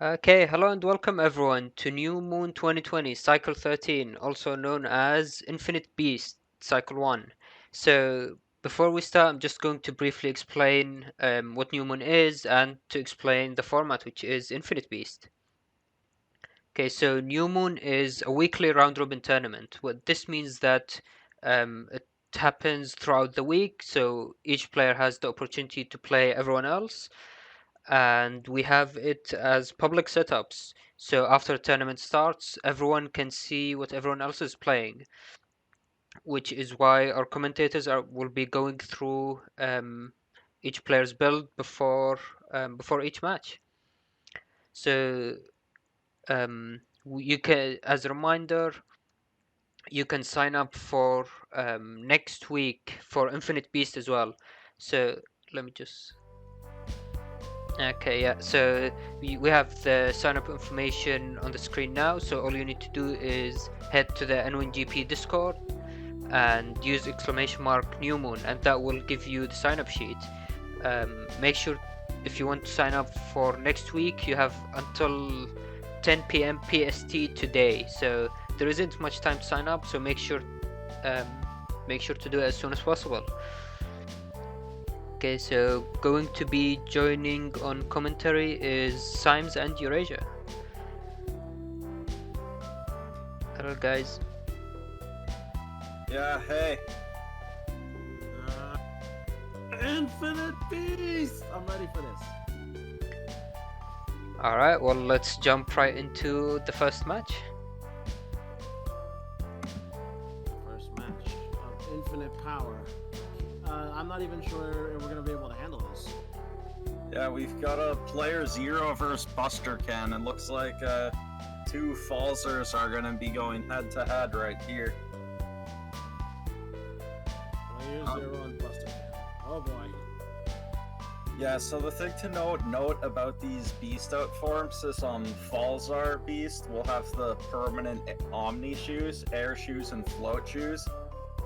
Okay, hello and welcome everyone to New Moon 2020 Cycle 13, also known as Infinite Beast Cycle 1. So, before we start, I'm just going to briefly explain what New Moon is and to explain the format, which is Infinite Beast. Okay, so New Moon is a weekly round robin tournament. What this means that it happens throughout the week, so each player has the opportunity to play everyone else, and we have it as public setups. So after the tournament starts, everyone can see what everyone else is playing, which is why our commentators will be going through each player's build before each match. So you can, as a reminder, you can sign up for next week for Infinite Beast as well. So let me just. Okay, yeah, so we have the sign up information on the screen now. So all you need to do is head to the N1GP Discord and use exclamation mark new moon, and that will give you the sign up sheet. Make sure if you want to sign up for next week, you have until 10 p.m. PST today. So there isn't much time to sign up, so um, make sure to do it as soon as possible. Okay, so going to be joining on commentary is Symes and Eurasia. Hello, guys. Yeah, hey. Infinite Beast! I'm ready for this. Alright, well, let's jump right into the first match. First match of Infinite Power. I'm not even sure if we're going to be able to handle this. Yeah, we've got a playerzero versus Buster Cannon. Looks like two Falsers are going to be going head to head right here. playerzero and Buster Cannon. Oh boy. Yeah, so the thing to note about these Beast Out forms is Falzar Beast will have the permanent Omni shoes, Air shoes, and Float shoes,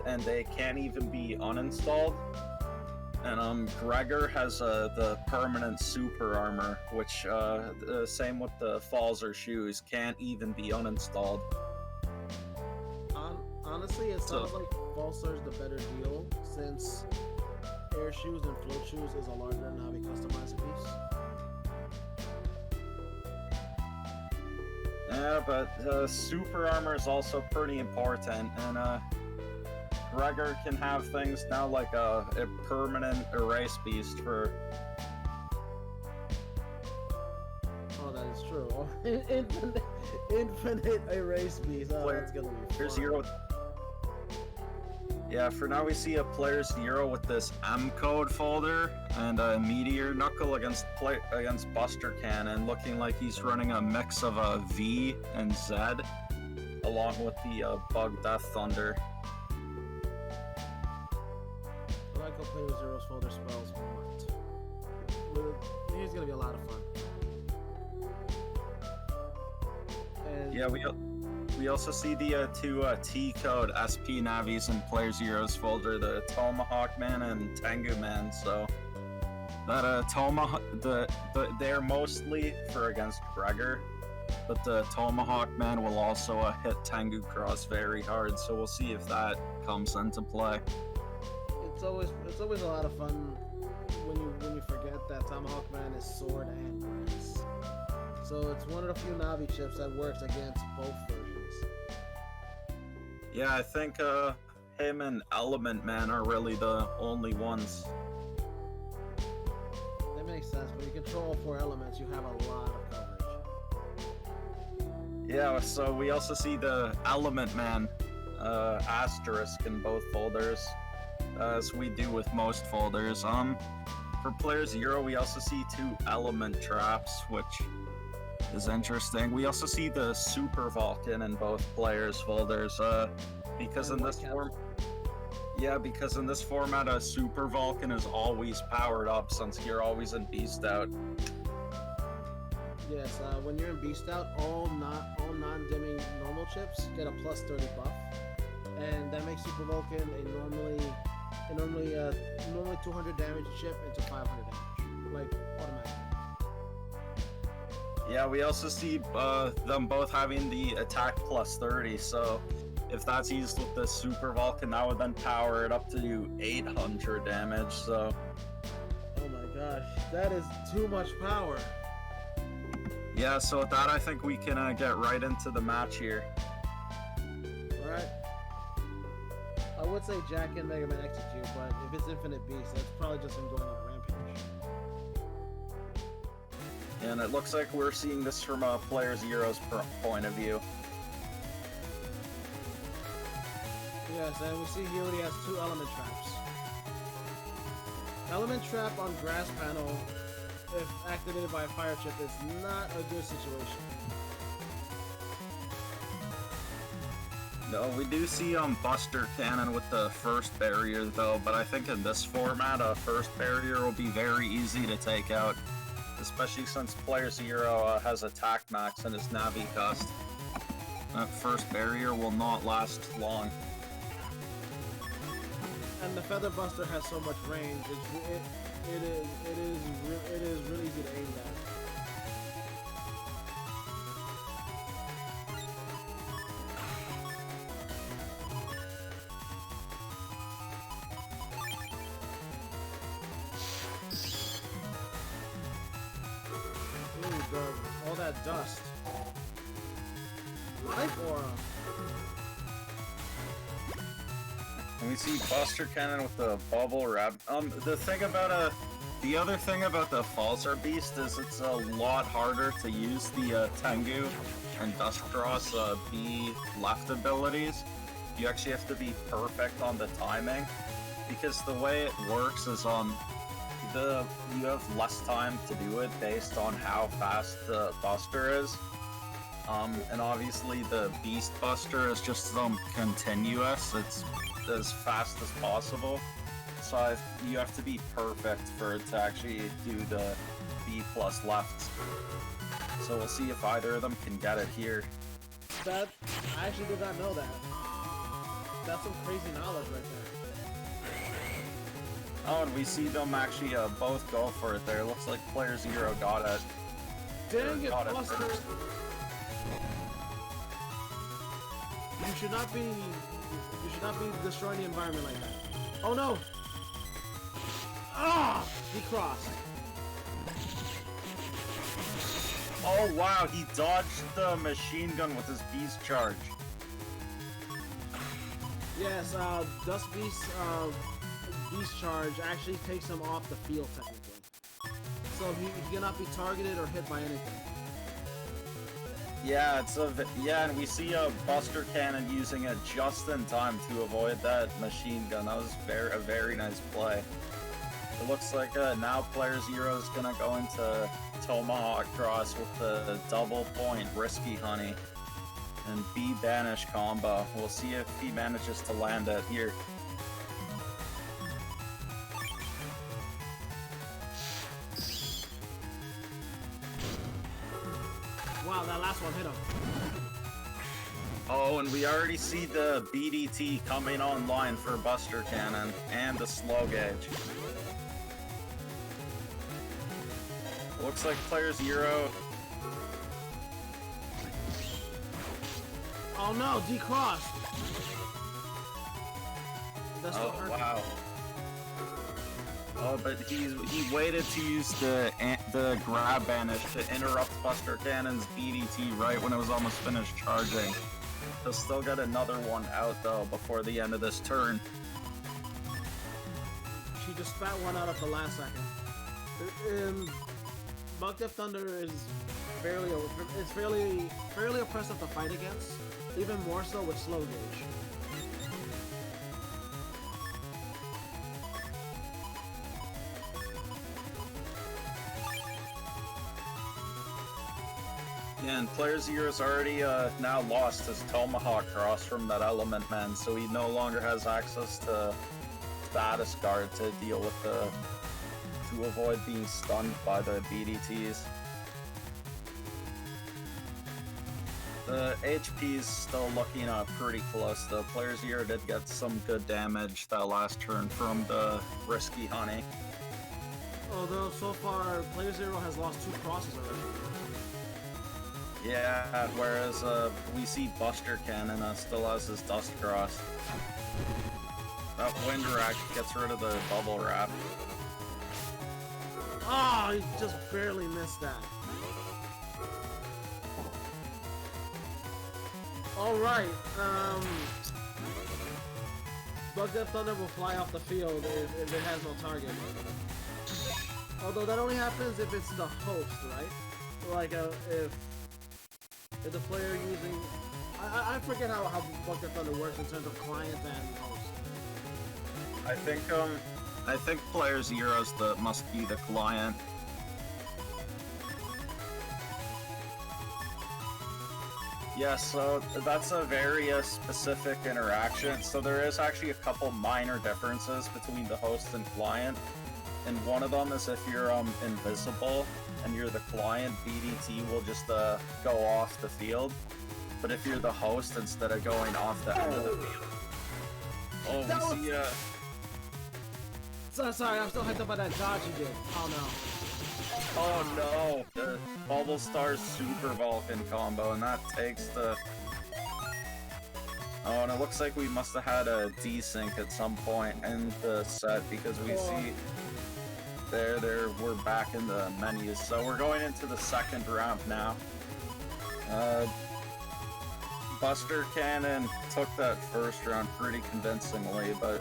and they can't even be uninstalled. And Gregor has the permanent super armor, which the same with the Falzer shoes, can't even be uninstalled. Honestly, it sounds like Falsar's the better deal, since Air shoes and Float shoes is a larger Navi customized piece. Yeah, but super armor is also pretty important, and Gregor can have things now like a permanent erase beast for. Oh, that is true. Infinite erase beast. Oh, that's gonna be fun. Zero. Yeah, for now we see a playerzero with this M code folder and a meteor knuckle against Buster Cannon, looking like he's running a mix of a V and Z, along with the Bug Death Thunder. I like how playerzero's folder spells what. He's gonna be a lot of fun. And Yeah, we also see the two T code SP Navis in playerzero's folder, the Tomahawk Man and Tengu Man. So that Tomahawk, they're mostly for against Gregor, but the Tomahawk Man will also hit Tengu Cross very hard. So we'll see if that comes into play. it's always a lot of fun when you forget that Tomahawk Man is sword and grass. So it's one of the few Navi chips that works against both versions. Yeah, I think him and Element Man are really the only ones. That makes sense. When you control all four elements, you have a lot of coverage. Yeah, so we also see the Element Man asterisk in both folders, as we do with most folders. For playerzero, we also see two element traps, which is interesting. We also see the Super Vulcan in both players' folders, because in this format, a Super Vulcan is always powered up since you're always in Beast Out. Yes, when you're in Beast Out, all non-dimming normal chips get a plus 30 buff, and that makes Super Vulcan a normally 200 damage chip into 500 damage, like automatically. Yeah, we also see them both having the attack plus 30, so if that's used with the Super Vulcan, that would then power it up to 800 damage, so... Oh my gosh, that is too much power. Yeah, so with that, I think we can get right into the match here. Alright. I would say Jack and Mega Man execute, but if it's Infinite Beast, that's probably just him going on a rampage. And it looks like we're seeing this from Player Zero's point of view. Yes, and we see he already has 2 element traps. Element trap on grass panel, if activated by a fire chip, is not a good situation. No, we do see Buster Cannon with the first barrier though, but I think in this format, a first barrier will be very easy to take out, especially since Player Zero has attack max in his Navi cost. That first barrier will not last long. And the Feather Buster has so much range, it is really easy to aim at. All that dust. Life aura. And we see Buster Cannon with the bubble wrap. The other thing about the Falzar Beast is it's a lot harder to use the Tengu and Dustcross B left abilities. You actually have to be perfect on the timing, because the way it works is you have less time to do it based on how fast the Buster is. And obviously the Beast Buster is just continuous. It's as fast as possible. So you have to be perfect for it to actually do the B plus left. So we'll see if either of them can get it here. I actually did not know that. That's some crazy knowledge right there. Oh, and we see them actually both go for it there. Looks like Player Zero got it. Dang it, got it Buster! first. You should not be destroying the environment like that. Oh no! Ah! He crossed. Oh wow, he dodged the machine gun with his beast charge. Yes, Dust Beast Beast Charge actually takes him off the field technically. So he cannot be targeted or hit by anything. Yeah, and we see a Buster Cannon using it just in time to avoid that machine gun. That was a very nice play. It looks like now Player Zero is gonna go into Tomahawk Cross with the double point Risky Honey and B Banish combo. We'll see if he manages to land it here. Wow, that last one hit him. Oh, and we already see the BDT coming online for Buster Cannon and the slow gauge. Looks like Player Zero. Oh no, decrossed. That's Oh what hurt. wow. Oh, but he waited to use the grab banish to interrupt Buster Cannon's BDT right when it was almost finished charging. He'll still get another one out though before the end of this turn. She just spat one out at the last second. Bug Death Thunder is fairly oppressive to fight against, even more so with slow gauge. Yeah, and Player Zero's already now lost his Tomahawk Cross from that Element Man, so he no longer has access to Status Guard to deal with to avoid being stunned by the BDTs. The HP is still looking pretty close though. Player Zero did get some good damage that last turn from the Risky Honey. Although so far Player Zero has lost 2 crosses already. Yeah, whereas we see Buster Cannon still has his Dust Cross. That Wind Rack gets rid of the Bubble Wrap. Oh, he just barely missed that. Alright, Bug Death Thunder will fly off the field if it has no target. Although that only happens if it's the host, right? Like, if the player using... I forget how Bug Death Thunder works in terms of client and host. I think Player Zero's must be the client. Yeah, so that's a very specific interaction. So there is actually a couple minor differences between the host and client. And one of them is if you're invisible and you're the client, BDT will just go off the field. But if you're the host, instead of going off the end of the field. Oh, we see Sorry, I'm still hyped up by that dodge you did. Oh no. Oh no, the Bubble Star's Super Vulcan combo, and that takes the... Oh, and it looks like we must have had a desync at some point in the set, because we see... we're back in the menus. So we're going into the second round now. Buster Cannon took that first round pretty convincingly, but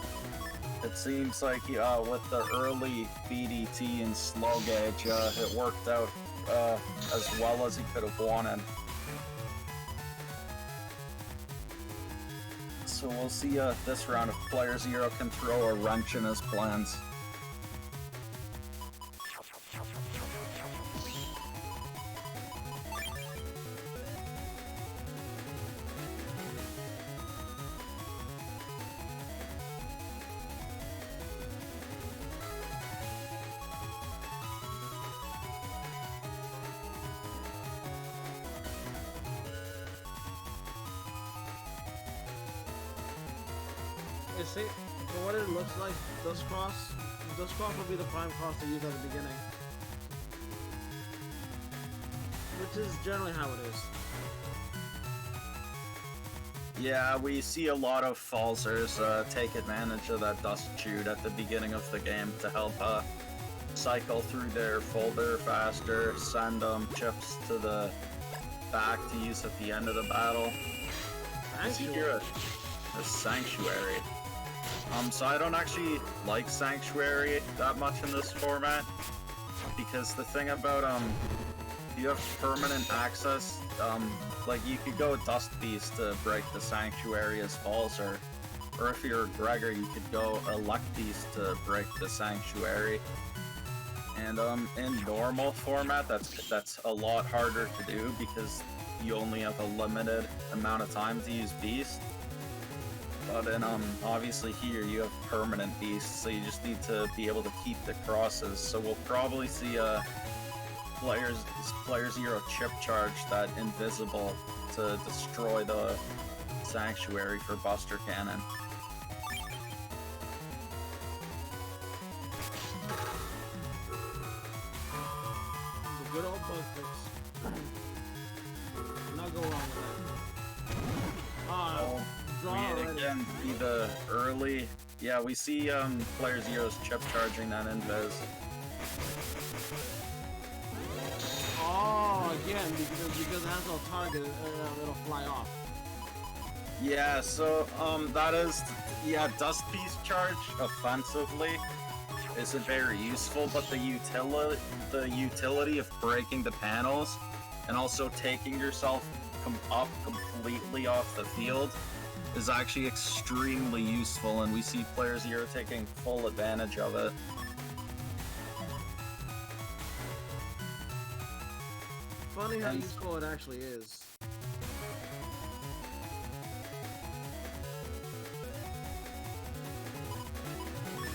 it seems like with the early BDT and slow gauge, it worked out as well as he could have wanted. So we'll see this round if Player Zero can throw a wrench in his plans. See, for what it looks like, Dustcross will be the prime cross to use at the beginning. Which is generally how it is. Yeah, we see a lot of falsers take advantage of that Dust Chute at the beginning of the game to help cycle through their folder faster, send chips to the back to use at the end of the battle. Sanctuary. A Sanctuary. So I don't actually like Sanctuary that much in this format, because the thing about you have permanent access, like you could go Dust Beast to break the Sanctuary as Falser, or if you're Gregor you could go Elect Beast to break the Sanctuary. And in normal format that's a lot harder to do because you only have a limited amount of time to use Beast. But in obviously here you have permanent beasts, so you just need to be able to keep the crosses. So we'll probably see Player Zero chip charge that invisible to destroy the Sanctuary for Buster Cannon. The good old bug fix. Not go wrong with that. We again see the early... Yeah, we see Player Zero's chip charging that invis. Oh, again, because it has no target, it'll fly off. Yeah, so that is... Yeah, Dust Beast charge offensively isn't very useful, but the utility of breaking the panels and also taking yourself up completely off the field is actually extremely useful, and we see Player Zero taking full advantage of it. Funny how useful it actually is.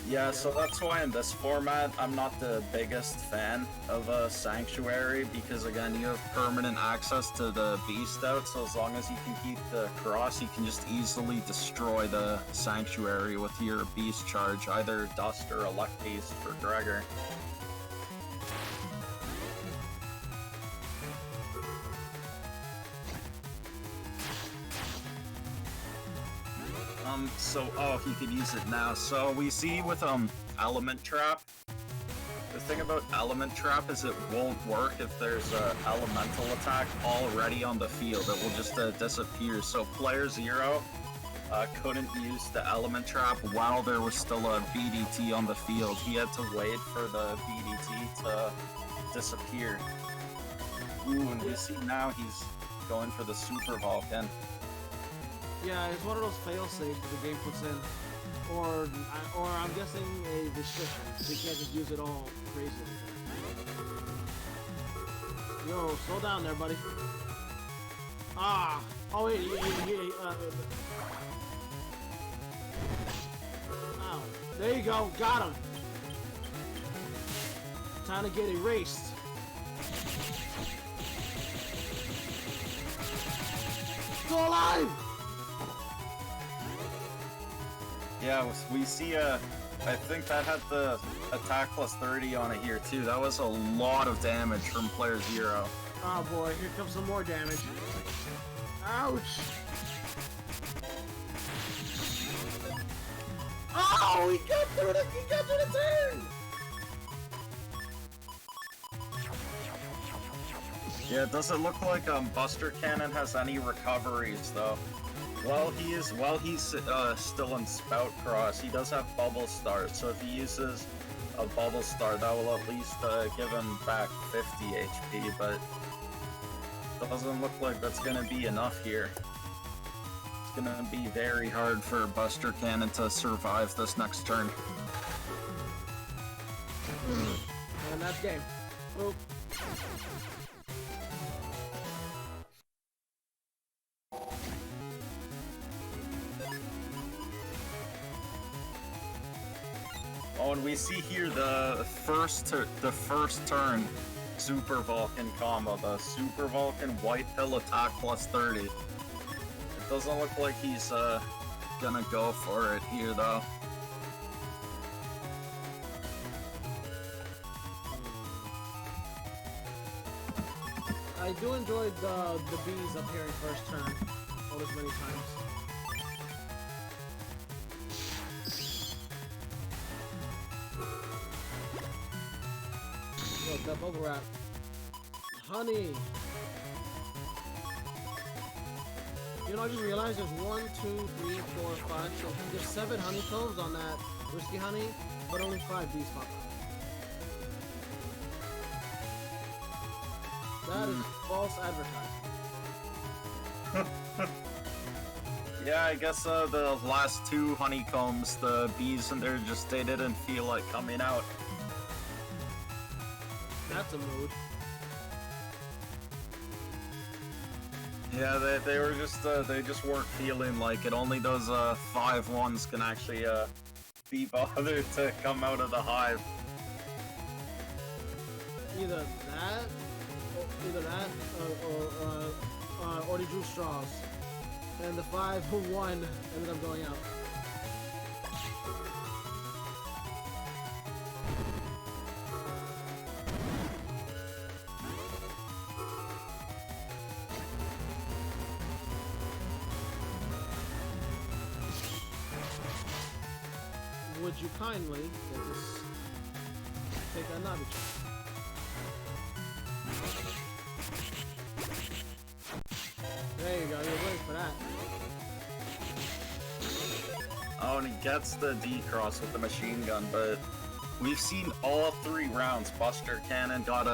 Yeah, so that's why in this format, I'm not the biggest fan of a Sanctuary, because again, you have permanent access to the Beast out, so as long as you can keep the cross, you can just easily destroy the Sanctuary with your Beast charge, either Dust or Elect Beast for Gregor. Oh, he could use it now. So we see with Element Trap. The thing about Element Trap is it won't work if there's a elemental attack already on the field. It will just disappear. So player 0 couldn't use the Element Trap while there was still a BDT on the field. He had to wait for the BDT to disappear. Ooh, and we see now he's going for the Super Vulcan. Yeah, it's one of those fail safes that the game puts in. Or I'm guessing a restriction. They can't just use it all crazy like that. Yo, slow down there, buddy. Ah! Oh, wait, ow. There you go, got him! Time to get erased. Still alive! Yeah, we see I think that had the attack plus 30 on it here too. That was a lot of damage from player 0. Oh boy, here comes some more damage. Ouch! Oh, he got through the turn! Yeah, it doesn't look like Buster Cannon has any recoveries though. While he's still in Spout Cross, he does have Bubble Star, so if he uses a Bubble Star, that will at least give him back 50 HP, but it doesn't look like that's gonna be enough here. It's gonna be very hard for Buster Cannon to survive this next turn. And that's game. Oop. Oh, and we see here the first turn Super Vulcan combo, the Super Vulcan White Pill attack plus 30. It doesn't look like he's gonna go for it here though. I do enjoy the bees appearing first turn all this many times. Yo, that bubble wrap. Honey! You know, I just realized there's 1, 2, 3, 4, 5, so there's 7 honeycombs on that whiskey honey, but only 5 bees pop out. That is false advertising. Yeah, I guess the last 2 honeycombs, the bees in there they didn't feel like coming out. That's a mood. Yeah, they were just they just weren't feeling like it. Only those 5 ones can actually be bothered to come out of the hive. Either that, or they drew straws, and the 5 who won ended up going out. Would you kindly get this? Take a Nabi check. There you go, you're waiting for that. Oh, and he gets the D-Cross with the machine gun, but we've seen all 3 rounds. Buster Cannon got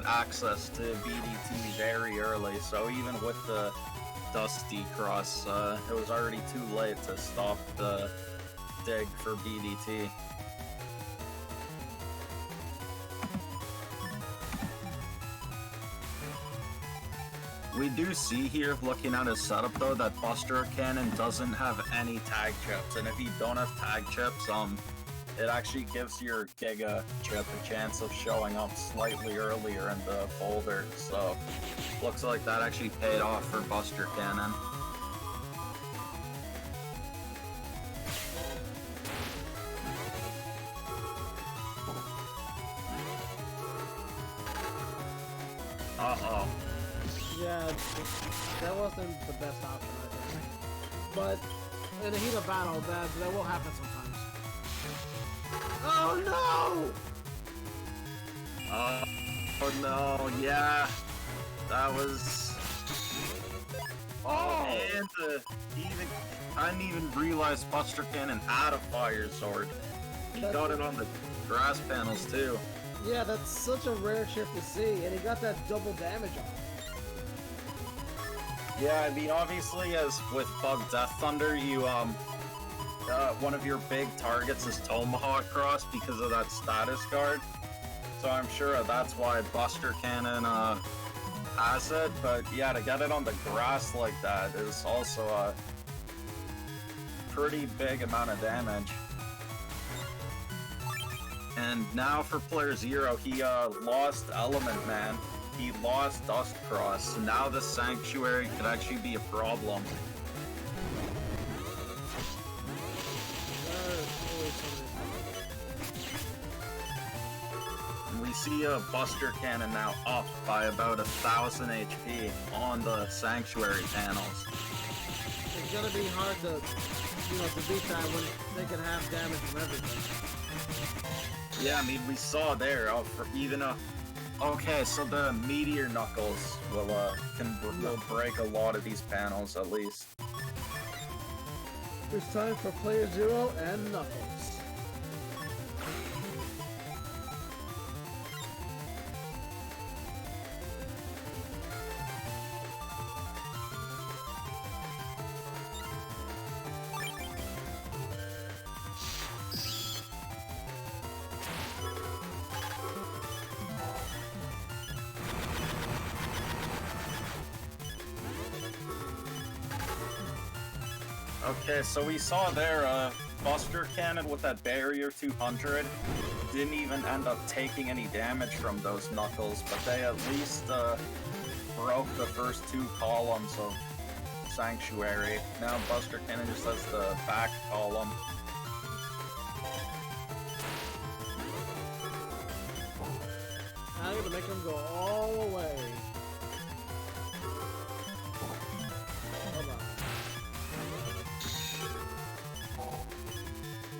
access to BDT very early, so even with the Dust D-Cross, it was already too late to stop the dig for BDT. We do see here, looking at his setup though, that Buster Cannon doesn't have any tag chips, and if you don't have tag chips, it actually gives your Giga chip a chance of showing up slightly earlier in the folder, so looks like that actually paid off for Buster Cannon. Uh-oh. Yeah, that wasn't the best option, I think. But in the heat of battle, that will happen sometimes. Oh no! Oh no, yeah. That was... Oh! And I didn't even realize Buster Cannon had a fire sword. He got it on the grass panels too. Yeah, that's such a rare chip to see, and he got that double damage on it. Yeah, I mean, obviously, as with Bug Death Thunder, you, one of your big targets is Tomahawk Cross because of that status card. So I'm sure that's why Buster Cannon, has it, but yeah, to get it on the grass like that is also a pretty big amount of damage. And now for player 0, he, lost Element Man. He lost Dust Cross, so now the Sanctuary could actually be a problem. And we see a Buster Cannon now up by about 1,000 HP on the Sanctuary panels. It's gonna be hard to, to beat that when they can have damage from everything. Yeah, I mean, we saw there, for even a... Okay, so the Meteor Knuckles will break a lot of these panels, at least. It's time for player 0 and Knuckles. Okay, so we saw there, Buster Cannon with that Barrier 200 didn't even end up taking any damage from those Knuckles, but they at least, broke the first 2 columns of Sanctuary. Now Buster Cannon just has the back column. I'm gonna make him go all the way. Hold on.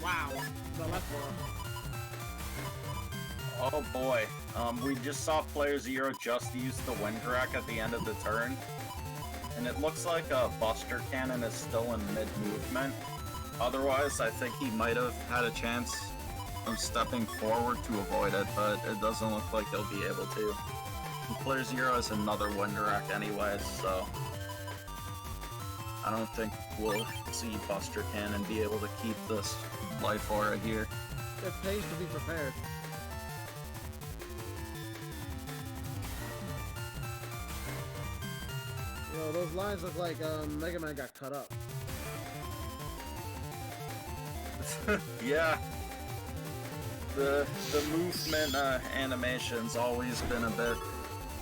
Wow, the left one. Oh boy, we just saw player 0 just use the Windcrack at the end of the turn. And it looks like Buster Cannon is still in mid-movement. Otherwise, I think he might have had a chance of stepping forward to avoid it, but it doesn't look like he'll be able to. And player 0 has another Windcrack anyways, so... I don't think we'll see Buster Cannon be able to keep this life aura here. It pays to be prepared. Those lines look like Mega Man got cut up. Yeah. The movement animation's always been a bit...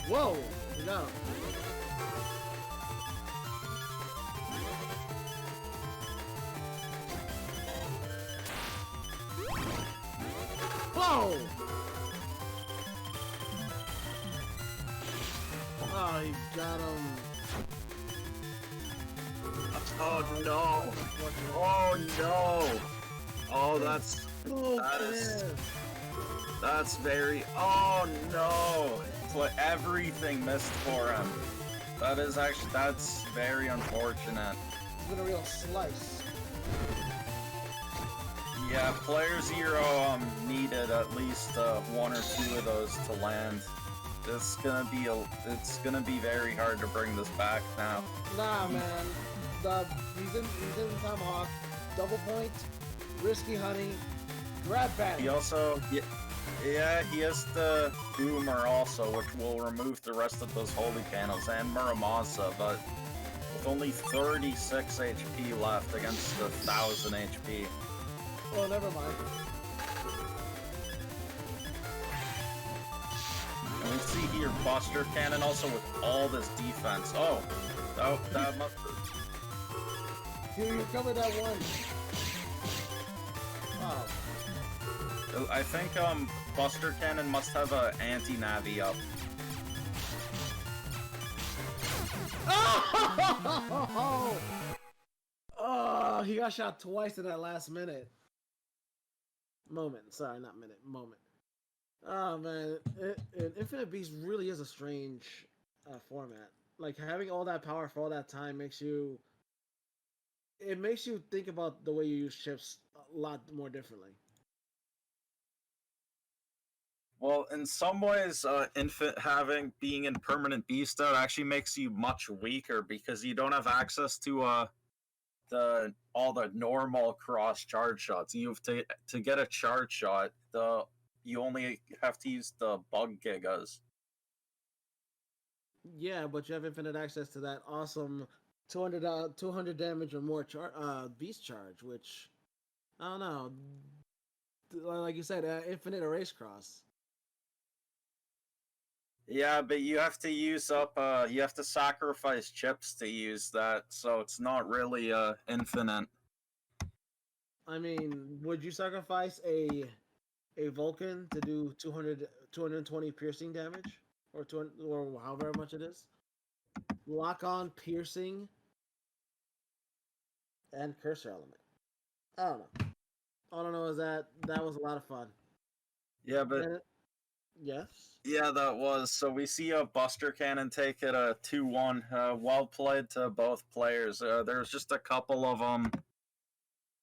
Whoa! You got him. Whoa! Oh, he got him. Oh no! Oh no! Oh, that's very... Oh no! It's like everything missed for him. That's very unfortunate. It's been a real slice. Yeah, player 0 needed at least 1 or 2 of those to land. It's gonna be very hard to bring this back now. Nah, man. He's in Tomahawk, double point, risky honey, grab bag. He also, yeah, he has the Boomer also, which will remove the rest of those holy panels, and Muramasa, but with only 36 HP left against 1,000 HP. Oh, never mind. And we see here Buster Cannon also with all this defense. Oh, that must... Here, you cover that one. Wow. I think Buster Cannon must have a anti-navi up. Oh! Oh, he got shot twice in that last moment. Sorry, not minute, moment. Oh man, Infinite Beast really is a strange format. Like having all that power for all that time makes you think about the way you use chips a lot more differently. Well, in some ways, being in permanent beast out actually makes you much weaker because you don't have access to all the normal cross charge shots. You have to get a charge shot. You only have to use the bug gigas. Yeah, but you have infinite access to that awesome 200 damage or more beast charge, which I don't know. Like you said, infinite erase cross. Yeah, but you have to use up. You have to sacrifice chips to use that, so it's not really infinite. I mean, would you sacrifice a Vulcan to do 220 piercing damage, or 200, or however much it is? Lock on piercing and cursor element. I don't know. All I know is that was a lot of fun. Yeah, but yes. Yeah, that was. So we see a Buster Cannon take it a 2-1. Well played to both players. There's just a couple of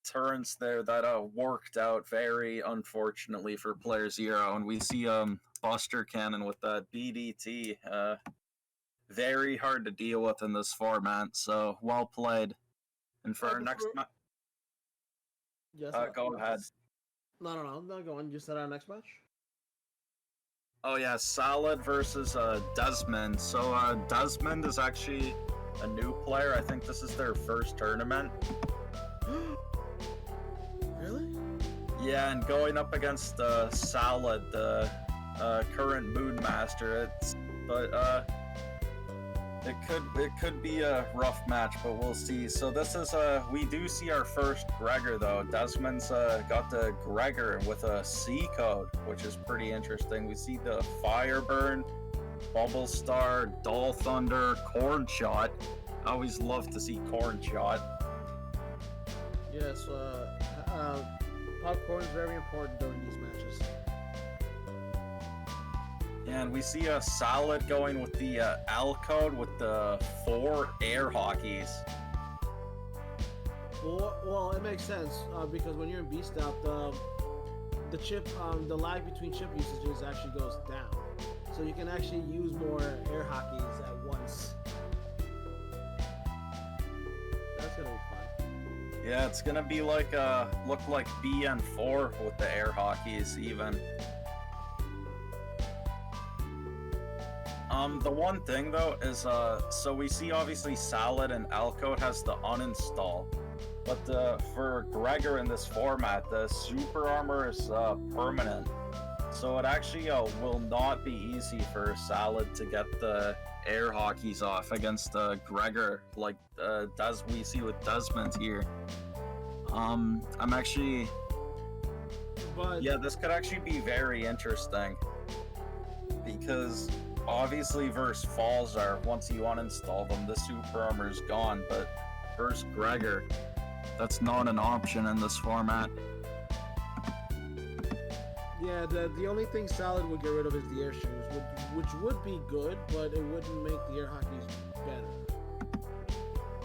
turns there that worked out very unfortunately for player 0, and we see Buster Cannon with that BDT. Very hard to deal with in this format. So well played. And for our next match, yes, go ahead. No, go on. You said our next match. Oh yeah, Salad versus Desmond. So Desmond is actually a new player. I think this is their first tournament. Really? Yeah, and going up against Salad, the current Moon Master. It could be a rough match, but we'll see. So this is we do see our first Gregor though. Desmond's got the Gregor with a C code, which is pretty interesting. We see the Fireburn, Bubble Star, Dull Thunder, Corn Shot. I always love to see Corn Shot. Yes, popcorn is very important during these matches. And we see a Salad going with the L code with the 4 air hockeys. Well, it makes sense because when you're in Beast Out, the lag between chip usages actually goes down, so you can actually use more air hockeys at once. That's gonna be fun. Yeah, it's gonna be like look like BN4 with the air hockeys even. The one thing though is so we see obviously Salad and Alcode has the uninstall, but for Gregor in this format, the super armor is permanent, so it actually will not be easy for Salad to get the air hockeys off against Gregor like we see with Desmond here. I'm actually, but yeah, this could actually be very interesting because obviously versus Falzar, once you uninstall them, the super armor is gone, but versus Gregor, that's not an option in this format. yeah, the only thing Salad would get rid of is the air shoes, which would be good, but it wouldn't make the air hockeys better.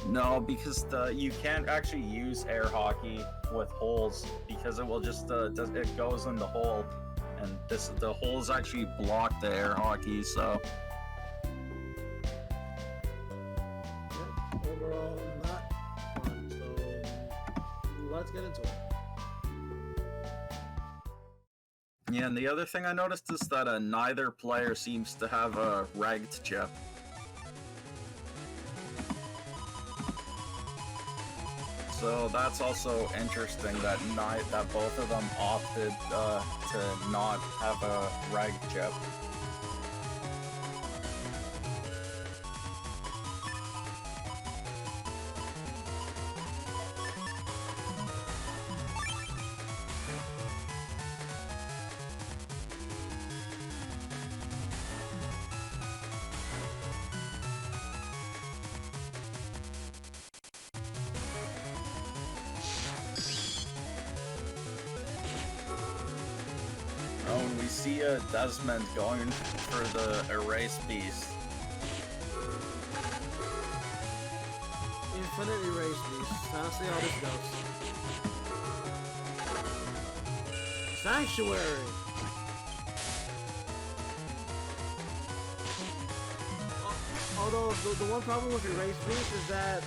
No, because you can't actually use air hockey with holes because it will just it goes in the hole. And the holes actually block the air hockey, so. Yep, overall, not fun. So let's get into it. Yeah, and the other thing I noticed is that neither player seems to have a ragged chip. So that's also interesting that both of them opted to not have a rag chip. see a Desmond going for the Erase Beast. Infinite Erase Beast. Now see how this goes. Sanctuary! Although, the one problem with Erase Beast is that,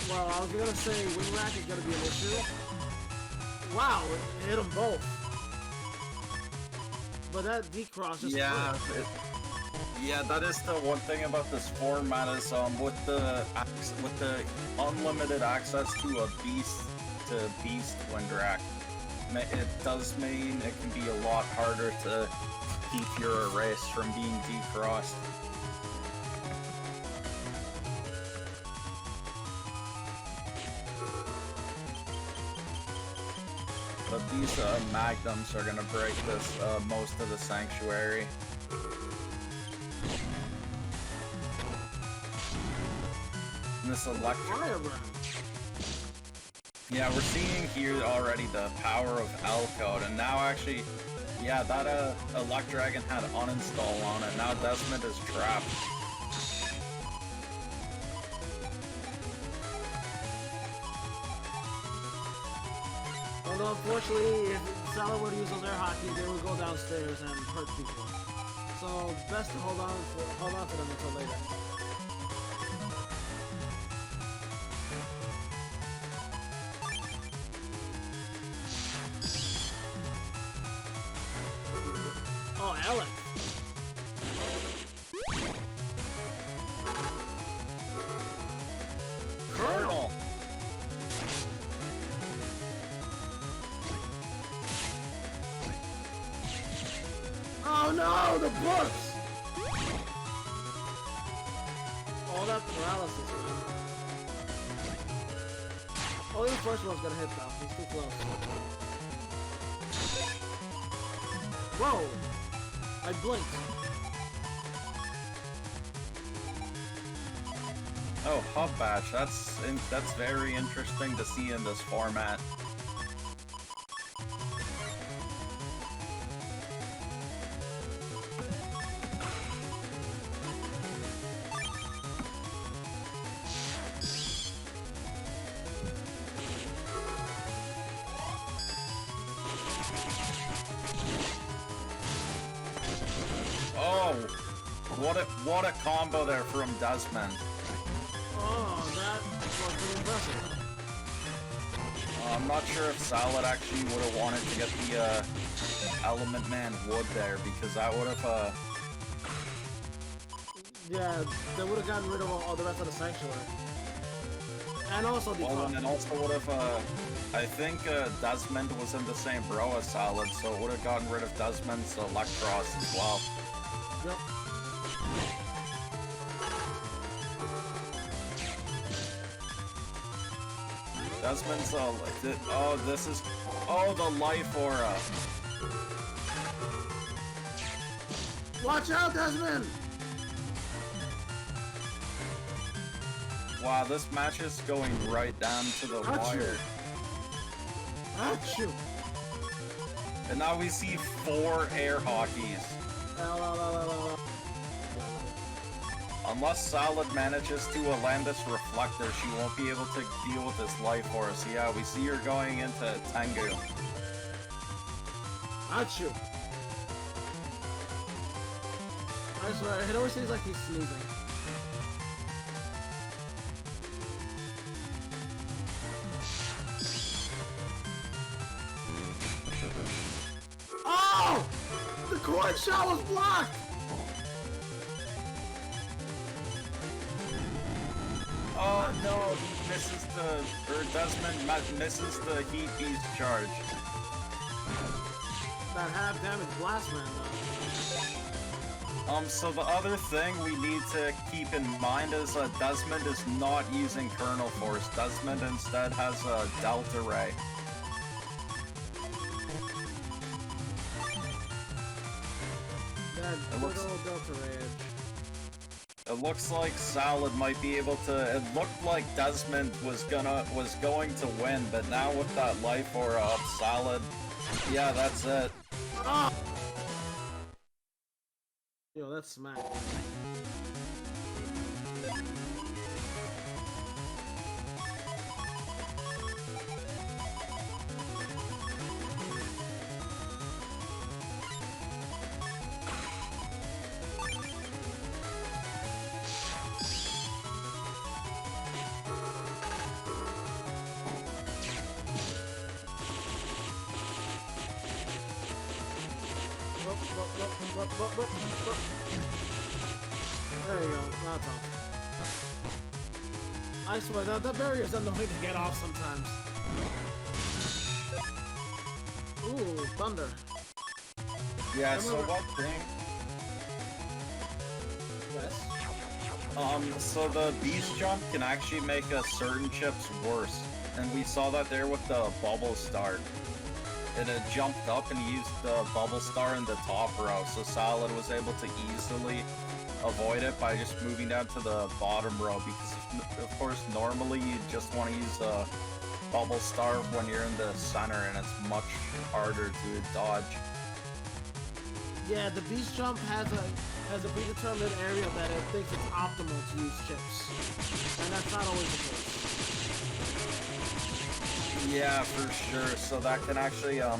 well, I was gonna say wing rack is gonna be an issue. Wow, it hit them both. But that decross just yeah, that is the one thing about this format is with the unlimited access to a beast wind rack, it does mean it can be a lot harder to keep your erase from being decrossed. But these magnums are gonna break this most of the sanctuary. And this electric. Yeah, we're seeing here already the power of L code, and now actually, yeah, that Elect Dragon had uninstall on it. Now Desmond is trapped. Although unfortunately, if Cielael were to use those air hockey, they would go downstairs and hurt people. So best to hold on to them until later. Oh, Alex! Colonel! Oh no, the books! Oh, that paralysis, man. Only the first one's gonna hit though. He's too close. Whoa! I blinked. Oh, Hub Batch. That's very interesting to see in this format. What a combo there from Desmond. Oh, that was pretty impressive. I'm not sure if Salad actually would have wanted to get the Element Man Wood there, because that would have yeah, they would have gotten rid of all the rest of the sanctuary. And also the and it also would have I think Desmond was in the same row as Salad, so it would have gotten rid of Desmond's SoulXCross as well. Yep. Desmond's the life aura. Watch out, Desmond! Wow, this match is going right down to the wire. Achoo! And now we see 4 air hockeys. Unless Salad manages to land this reflector, she won't be able to deal with this life aura. So yeah, we see her going into Tengu. Achoo! I swear, it always seems like he's sneezing. Oh! The coin shot was blocked! Oh no, Desmond misses the Heat Beast charge. That half damage blast man though. So the other thing we need to keep in mind is Desmond is not using Kernel Force. Desmond instead has a Delta Ray. That good old Delta Rage. It looks like Salad might be able to. It looked like Desmond was going to win, but now with that life aura up, Salad, yeah, that's it. Oh! Yo, that's smack. There you go. That's all. I swear that barrier's annoying to get off sometimes. Ooh, thunder. Yeah, so one thing. Yes. So the beast jump can actually make certain chips worse. And we saw that there with the bubble star. It had jumped up and used the bubble star in the top row, so Salad was able to easily avoid it by just moving down to the bottom row, because of course normally you just want to use a bubble star when you're in the center and it's much harder to dodge. Yeah, the beast jump has a predetermined area that it thinks it's optimal to use chips. And that's not always the case. Yeah, for sure. So that can actually that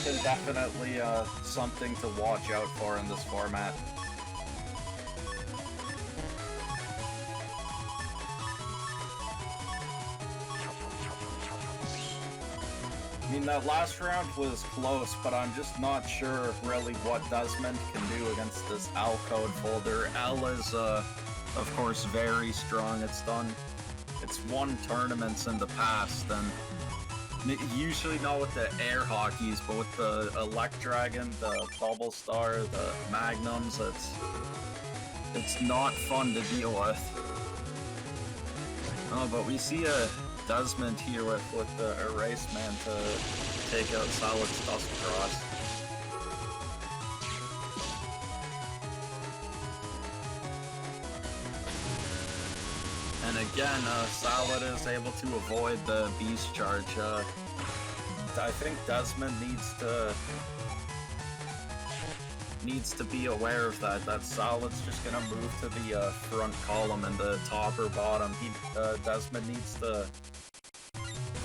can definitely something to watch out for in this format. I mean, that last round was close, but I'm just not sure really what Desmond can do against this L code folder. L is, of course, very strong. It's won tournaments in the past, and usually not with the air hockeys, but with the Elect Dragon, the Bubble Star, the Magnums, it's not fun to deal with. Oh, but we see a Desmond here with the Erase Man to take out SoulXCross. And again, Salad is able to avoid the Beast Charge. I think Desmond needs to be aware of that. That Salad's just gonna move to the front column and the top or bottom. Desmond needs to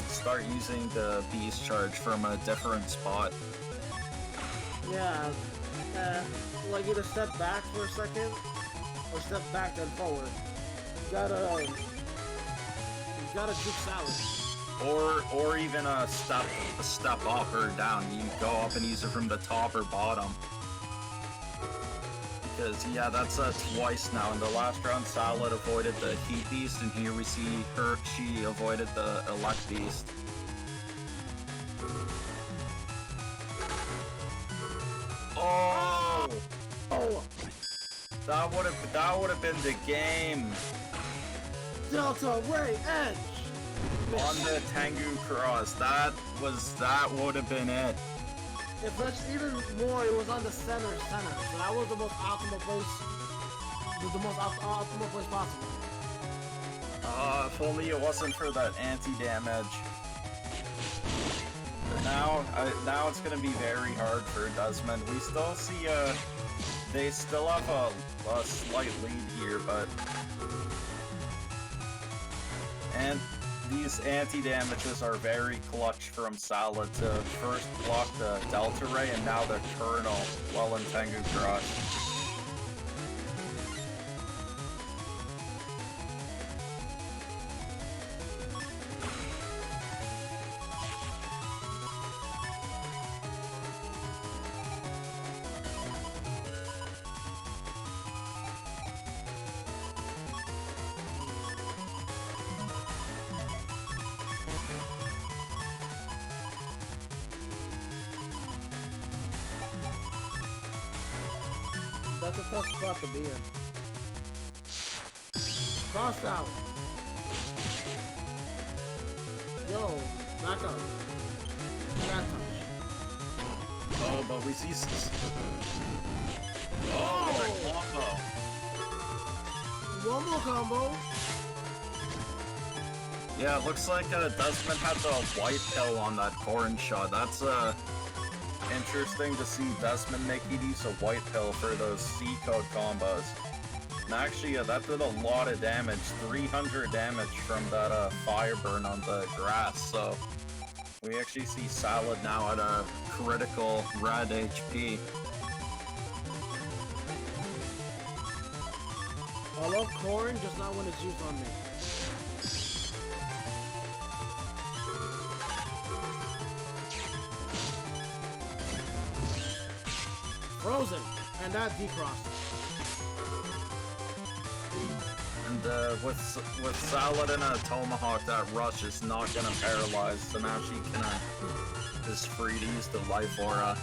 start using the Beast Charge from a different spot. Yeah, like either step back for a second, or step back then forward. You gotta juke Salad. Or even a step up or down. You go up and use it from the top or bottom. Because yeah, that's twice now. In the last round, Salad avoided the Heat Beast, and here we see she avoided the Elect Beast. Oh! Oh! That would have been the game. Delta Ray Edge! On the Tengu Cross. That would have been it. If that's even more, it was on the center. So that was the most optimal place. The most optimal place possible. If only it wasn't for that anti-damage. Now it's gonna be very hard for Desmond. We still see they still have a slight lead here, but and these anti-damages are very clutch from Salad to first block the Delta Ray and now the Colonel while in Tengu Cross. That's a tough spot to be in. Cross out. Yo, knock out. That touch. Oh, but we see. Oh, combo. One more combo. Yeah, it looks like Desmond had the white pill on that corn shot. That's interesting to see Desmond making use of White Pill for those C-code combos. And actually, that did a lot of damage, 300 damage from that fire burn on the grass, so we actually see Salad now at a critical red HP. I love corn, just not when it's used on me. Frozen, and that decrossed. And with Salad and a Tomahawk, that rush is not gonna paralyze, so now she is free to use the Life Aura.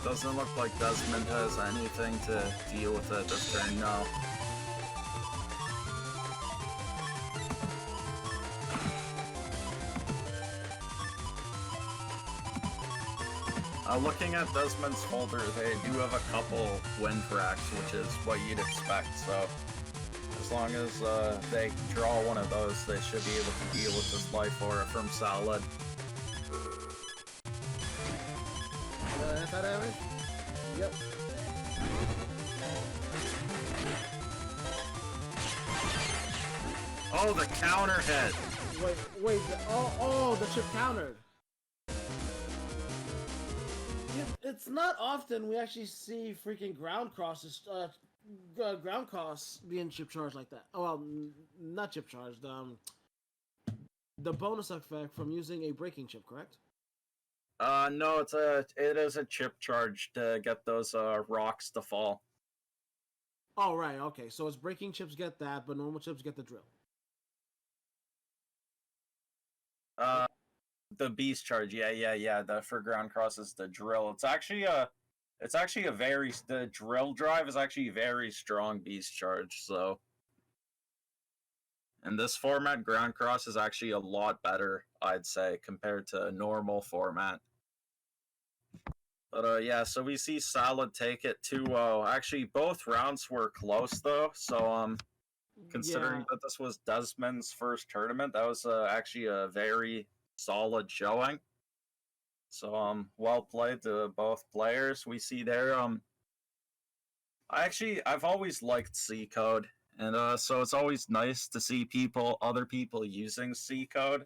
Doesn't look like Desmond has anything to deal with it this turn, no. Looking at Desmond's folder, they do have a couple wind cracks, which is what you'd expect, so as long as they draw one of those, they should be able to deal with this Life Aura from Salad. Anti-damage? Yep. Oh, the counter hit! Wait, the chip countered. It's not often we actually see freaking ground crosses, ground cross being chip charged like that. Oh, well, not chip charged. The bonus effect from using a breaking chip, correct? No, it is a chip charge to get those rocks to fall. Oh, right, okay. So it's breaking chips get that, but normal chips get the drill. The beast charge, yeah. The for ground cross is the drill. The drill drive is actually a very strong beast charge. So, in this format, ground cross is actually a lot better, I'd say, compared to normal format. But yeah, so we see Salad take it 2-0. Actually, both rounds were close though. So considering that this was Desmond's first tournament, that was actually a very solid showing. So well played to both players. We see there I've always liked C code, and so it's always nice to see other people using C code.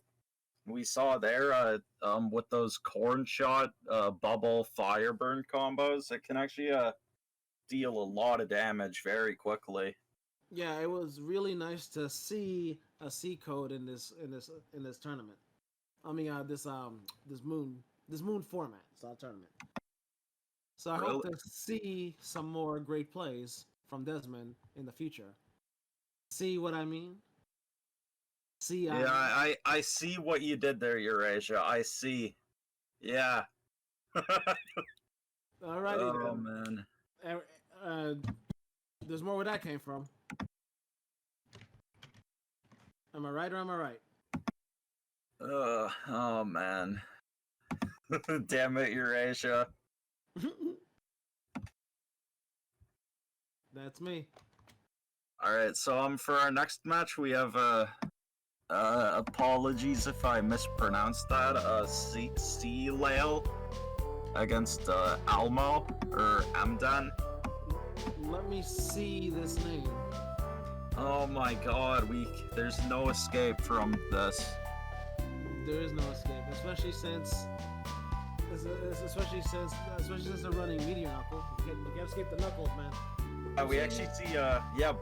We saw there with those corn shot bubble fire burn combos, it can actually deal a lot of damage very quickly. Yeah, it was really nice to see a C code in this tournament. I mean, this moon format. It's not a tournament. So I hope to see some more great plays from Desmond in the future. See what I mean? See, yeah, I see what you did there, Eurasia. I see. Yeah. Alrighty then. Man. There's more where that came from. Am I right or am I right? Oh man. Damn it, Eurasia. That's me. Alright, so for our next match we have apologies if I mispronounced that, Cielael against Almo or Amdan. Let me see this name. Oh my god, there's no escape from this. There is no escape, especially since they're running Meteor Knuckle. You can't escape the Knuckles, man. We actually see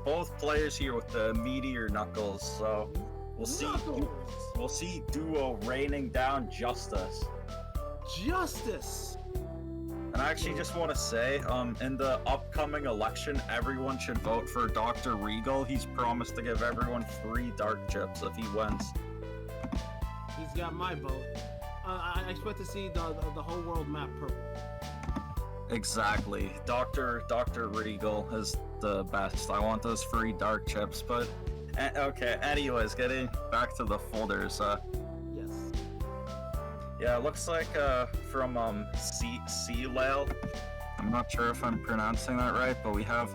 both players here with the Meteor Knuckles, so we'll see Duo raining down Justice. And I actually just want to say, in the upcoming election, everyone should vote for Dr. Regal. He's promised to give everyone free dark chips if he wins. He's got my vote. I expect to see the whole world map purple. Exactly. Dr. Regal is the best. I want those free dark chips, but okay, anyways, getting back to the folders. Yes. Yeah, it looks like from Cielael, I'm not sure if I'm pronouncing that right, but we have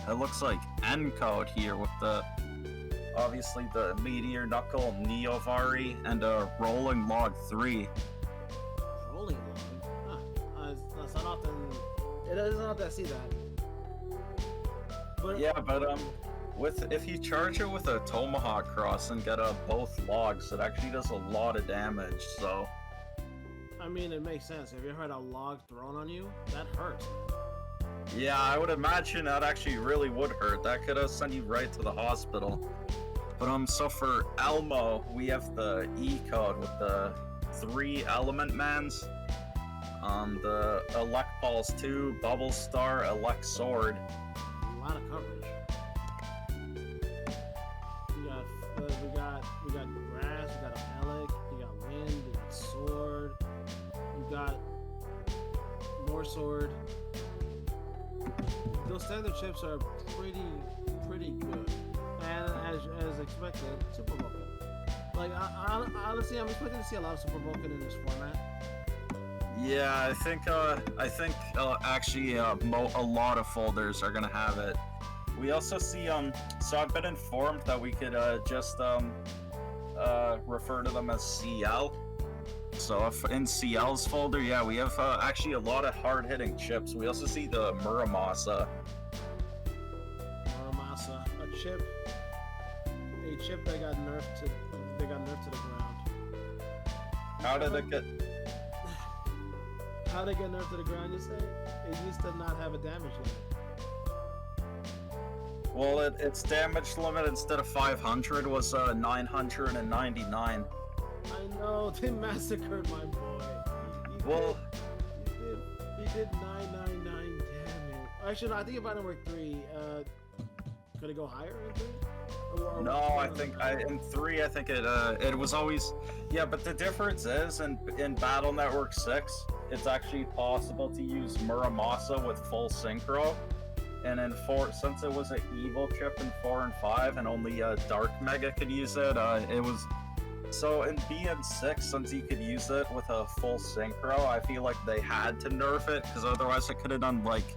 it looks like N-code here with the obviously the Meteor Knuckle Neovari and Rolling Log 3. Rolling log? Huh. That's not often. It isn't often I see that. But Yeah, but with if you charge it with a Tomahawk Cross and get both logs, it actually does a lot of damage. So I mean, it makes sense. Have you ever had a log thrown on you? That hurts. yeah, I would imagine that actually really would hurt. That could send you right to the hospital. But so for Elmo, we have the E code with the 3 element mans. The Elect Balls 2, Bubble Star, Elect Sword. A lot of coverage. We got grass. We got a Alec. We got wind. We got sword. We got more sword. Those standard chips are pretty good, and as expected, Super Vulcan. Like honestly, I'm expecting to see a lot of Super Vulcan in this format. Yeah, I think actually a lot of folders are gonna have it. We also see so I've been informed that we could just refer to them as CL. So if in CL's folder, yeah, we have actually a lot of hard-hitting chips. We also see the Muramasa. Muramasa, a chip that got nerfed to the ground. How did it get? How did it get nerfed to the ground? You say it used to not have a damage limit. Well, its damage limit instead of 500 was 999. I know, they massacred my boy. Well, he did 999 damage. Actually, no, I think if I didn't work 3, could it go higher in 3? No, I think in 3, I think it was always, yeah. But the difference is in Battle Network 6, it's actually possible to use Muramasa with full synchro, and in 4, since it was an evil chip in 4 and 5, and only Dark Mega could use it, it was. So in BN6, since you could use it with a full synchro, I feel like they had to nerf it, because otherwise it could have done like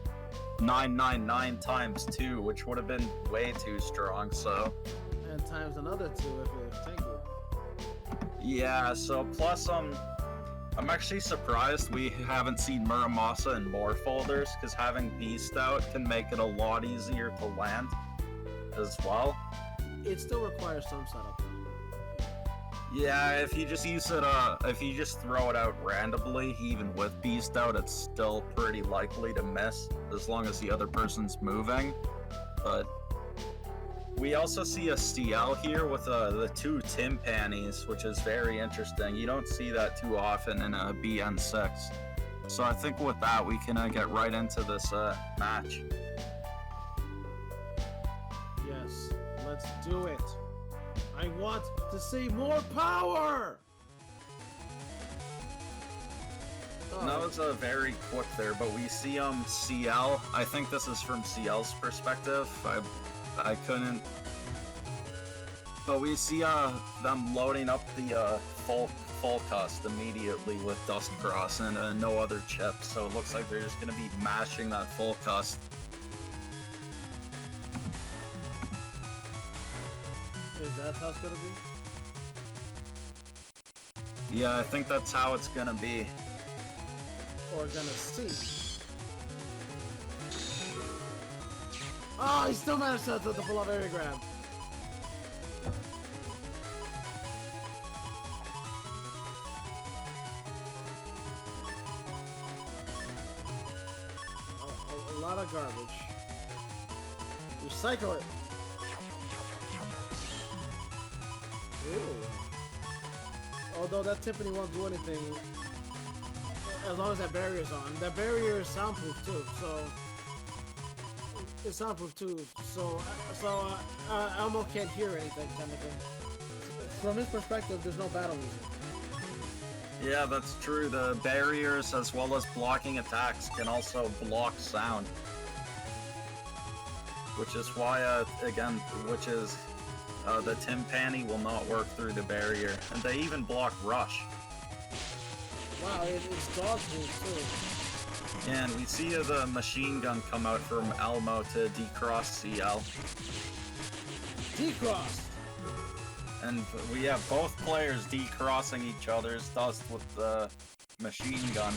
999 times 2, which would have been way too strong, so... And times another 2 if you tank it. Yeah, so plus, I'm actually surprised we haven't seen Muramasa in more folders, because having Beast out can make it a lot easier to land as well. It still requires some setup, though. Yeah, if you just use it, if you just throw it out randomly, even with Beast out, it's still pretty likely to miss, as long as the other person's moving. But we also see a CL here with the 2 Timpanis, which is very interesting. You don't see that too often in a BN6. So I think with that, we can get right into this match. Yes, let's do it. I want to see more power! That was very quick there, but we see CL. I think this is from CL's perspective. I couldn't, but we see them loading up the full cust immediately with Dust Cross and no other chips. So it looks like they're just gonna be mashing that full cust. Is that how it's gonna be? Yeah, I think that's how it's gonna be. Or gonna see? Oh, he still managed to pull off area grab. A lot of garbage. Recycle it. Ooh. Although that Tiffany won't do anything as long as that barrier's on. That barrier is soundproof too, so it's soundproof too. So Elmo can't hear anything technically. From his perspective, there's no battle music. Yeah, that's true. The barriers as well as blocking attacks can also block sound, which is why the Timpani will not work through the barrier, and they even block rush. Wow, it's dog food too. And we see the machine gun come out from Elmo to decross Cielael. Decrossed! And we have both players decrossing each other's dust with the machine gun.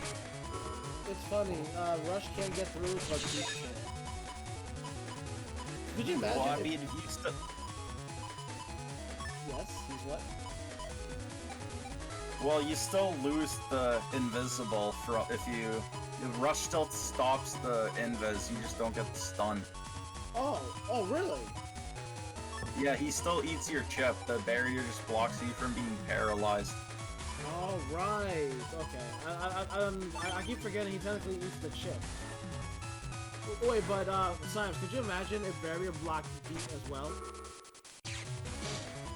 It's funny, Rush can't get through, but Beast can. Could you imagine? Well, I mean, he's the... Yes, he's what? Well, you still lose the invisible from if Rush still stops the invis, you just don't get the stun. Oh, really? Yeah, he still eats your chip. The barrier just blocks you from being paralyzed. Oh, right. Okay. I keep forgetting he technically eats the chip. Wait, but, Symes, could you imagine if barrier blocked Beat as well?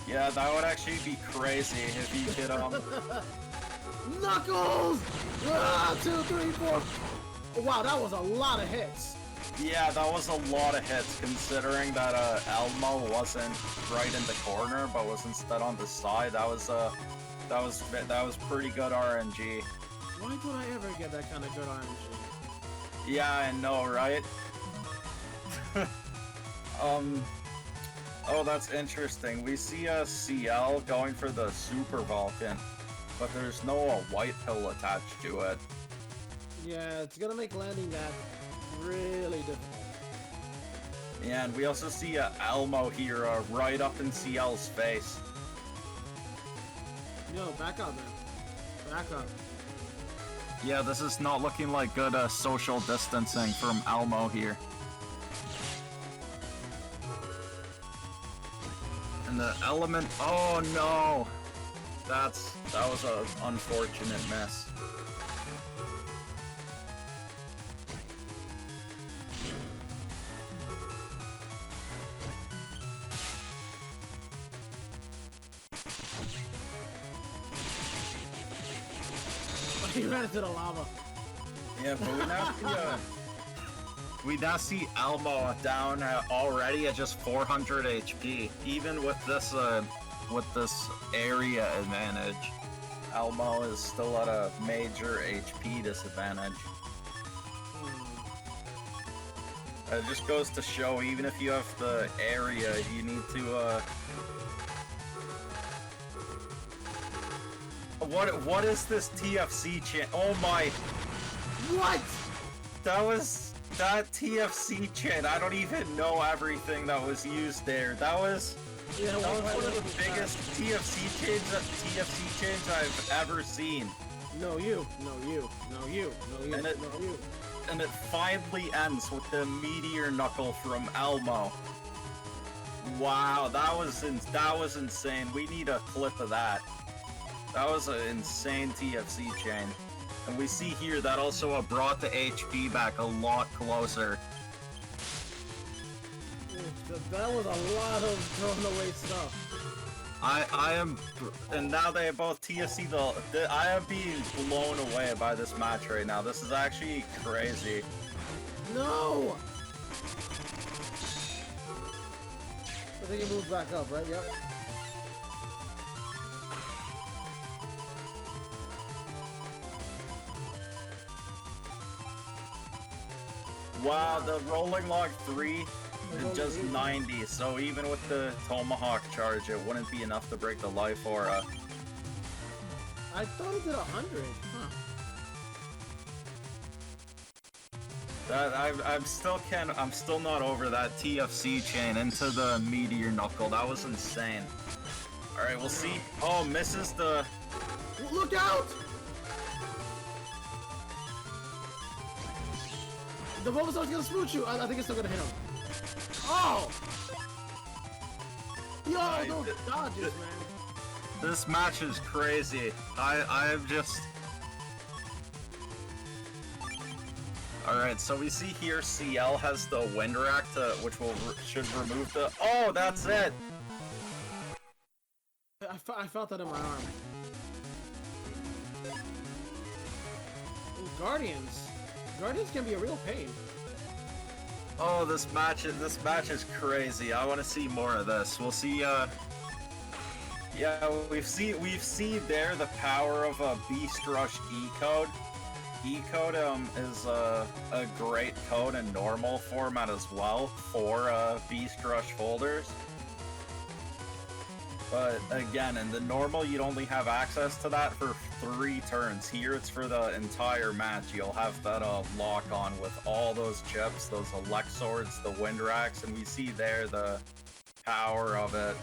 Yeah, that would actually be crazy if he could, Knuckles! Ah, 2, 3, 4. Oh, wow, that was a lot of hits. Yeah, that was a lot of hits, considering that Elmo wasn't right in the corner, but was instead on the side. That was pretty good RNG. Why don't I ever get that kind of good RNG? Yeah, I know, right? Oh, that's interesting. We see a Cielael going for the Super Vulcan, but there's no white pill attached to it. Yeah, it's gonna make landing that really difficult. Yeah, and we also see Elmo here right up in Ciel's face. Yo, back up, man. Back up. Yeah, this is not looking like good social distancing from Elmo here. And the element... Oh no! That was an unfortunate miss. He ran into the lava. Yeah, but we now see Elmo down already at just 400 HP. Even with this area advantage, Elmo is still at a major HP disadvantage. It just goes to show, even if you have the area, you need to What is this TFC chant? Oh my... What? That TFC chant, I don't even know everything that was used there. That was one of the biggest TFC chains I've ever seen. No you, no you, no you, no you, and it, no you. And it finally ends with the meteor knuckle from Elmo. Wow, that was insane. We need a clip of that. That was an insane TFC chain. And we see here that also brought the HP back a lot closer. That was a lot of thrown away stuff. And now they both TFC I am being blown away by this match right now. This is actually crazy. No! I think he moved back up, right? Yep. Wow, the rolling log 3 is just 90, so even with the Tomahawk charge, it wouldn't be enough to break the life aura. I thought it did 100. Huh. I'm still not over that TFC chain into the meteor knuckle. That was insane. All right, we'll see. Oh, misses the. Look out! The Bulbasaur's gonna smooch you. I think it's still gonna hit him. Oh! Yo, those dodges, man. This match is crazy. I'm just. Alright, so we see here Cielael has the Wind Rack, which should remove the... Oh, that's it! I felt that in my arm. Ooh, Guardians. Guardians can be a real pain. Oh, this match is crazy. I want to see more of this. We'll see, yeah, we've seen there the power of a Beast Rush E-code. E code is a great code in normal format as well for Beast Rush folders. But again, in the normal, you'd only have access to that for 3 turns. Here, it's for the entire match. You'll have that lock on with all those chips, those elect swords, the wind racks, and we see there the power of it.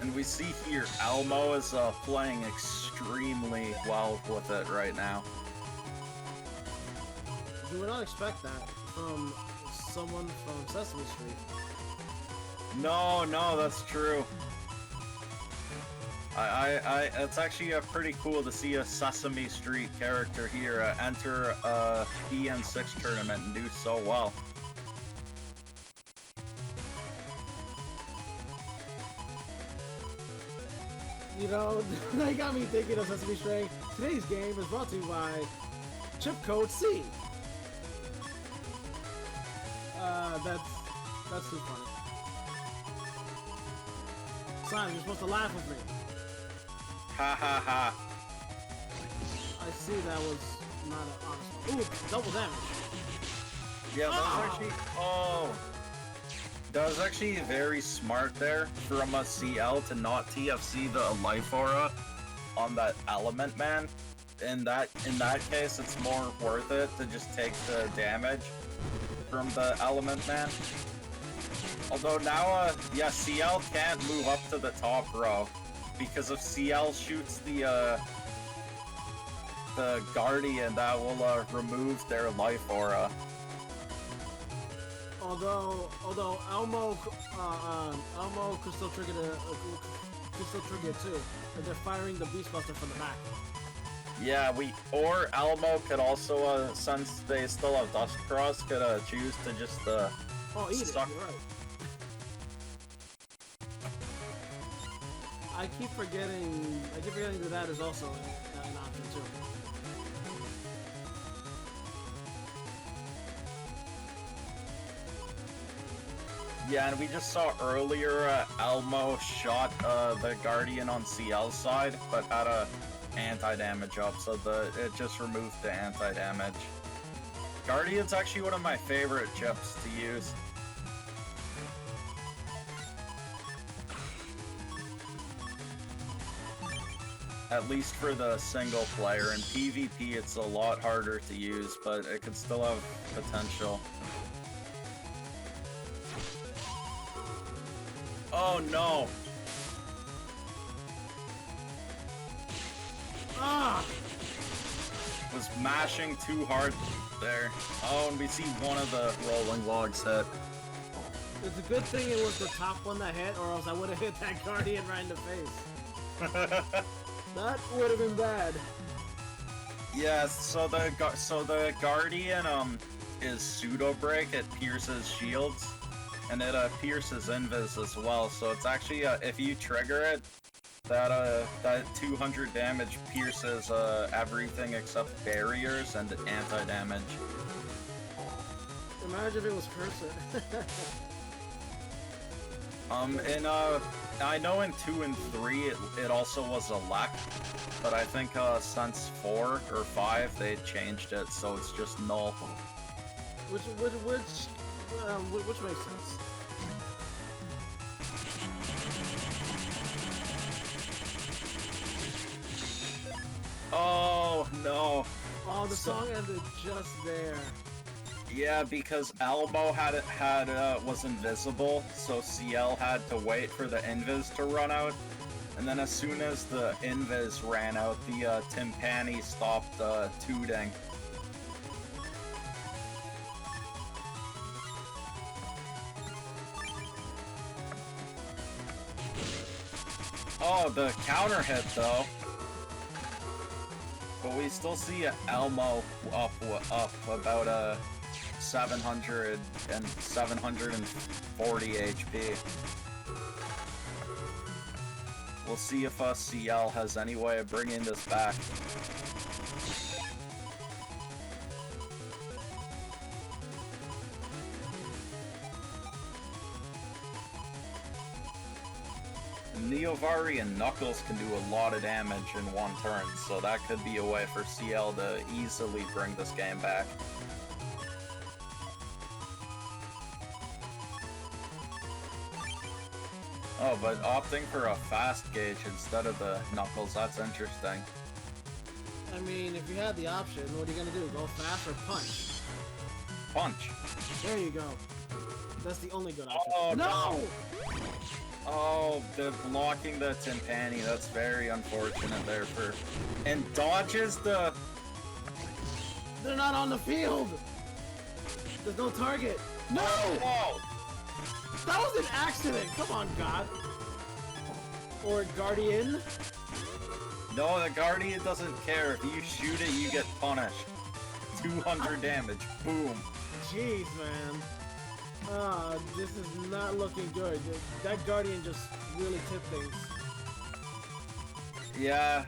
And we see here, Elmo is playing extremely well with it right now. You would not expect that from someone from Sesame Street. No, that's true. It's actually pretty cool to see a Sesame Street character here enter a EN6 tournament and do so well. You know, that got me thinking of Sesame Street. Today's game is brought to you by Chip Code C. That's too funny. Symes, you're supposed to laugh with me. Ha ha ha. I see that was not an honest one. Ooh, double damage. Yeah, that was actually... Oh! That was actually very smart there from a CL to not TFC the Life Aura on that Element Man. In that case, it's more worth it to just take the damage from the Element Man. Although now, yeah, CL can't move up to the top row, because if CL shoots the Guardian, that will remove their Life Aura. Although Elmo could still trigger it too, if they're firing the Beast Buster from the back. Yeah, or Elmo could also, since they still have SoulXCross, could choose to just eat suck. it. You're right. I keep forgetting that is also an option too. Yeah, and we just saw earlier Elmo shot the Guardian on CL's side, but had a anti-damage up, so it just removed the anti-damage. Guardian's actually one of my favorite chips to use. At least for the single player. In PvP, it's a lot harder to use, but it could still have potential. Oh no! Ah! Was mashing too hard there. Oh, and we see one of the rolling logs hit. It's a good thing it was the top one that hit, or else I would have hit that Guardian right in the face. That would have been bad. Yeah, so the Guardian is pseudo break. It pierces shields, and it pierces invis as well. So it's actually if you trigger it, that 200 damage pierces everything except barriers and anti-damage. Imagine if it was cursor. I know in 2 and 3 it also was elect, but I think since 4 or 5 they changed it, so it's just null. Which makes sense. Oh no! Oh, the song ended just there. Yeah, because Elmo was invisible, so CL had to wait for the invis to run out, and then as soon as the invis ran out, the timpani stopped tooting. Oh, the counter hit though. But we still see Elmo up about 700 and 740 HP. We'll see if CL has any way of bringing this back. Neovari and Knuckles can do a lot of damage in one turn, so that could be a way for Cielael to easily bring this game back. Oh, but opting for a fast gauge instead of the Knuckles, that's interesting. I mean, if you had the option, what are you gonna do? Go fast or punch? Punch. There you go. That's the only good option. Oh, no! Oh, the blocking the Timpani, that's very unfortunate there for... And dodges the... They're not on the field! There's no target! No! Whoa! That was an accident! Come on, God! Or Guardian? No, the Guardian doesn't care. If you shoot it, you get punished. 200 damage. Boom. Jeez, man. This is not looking good. That Guardian just really tipped things. Yeah.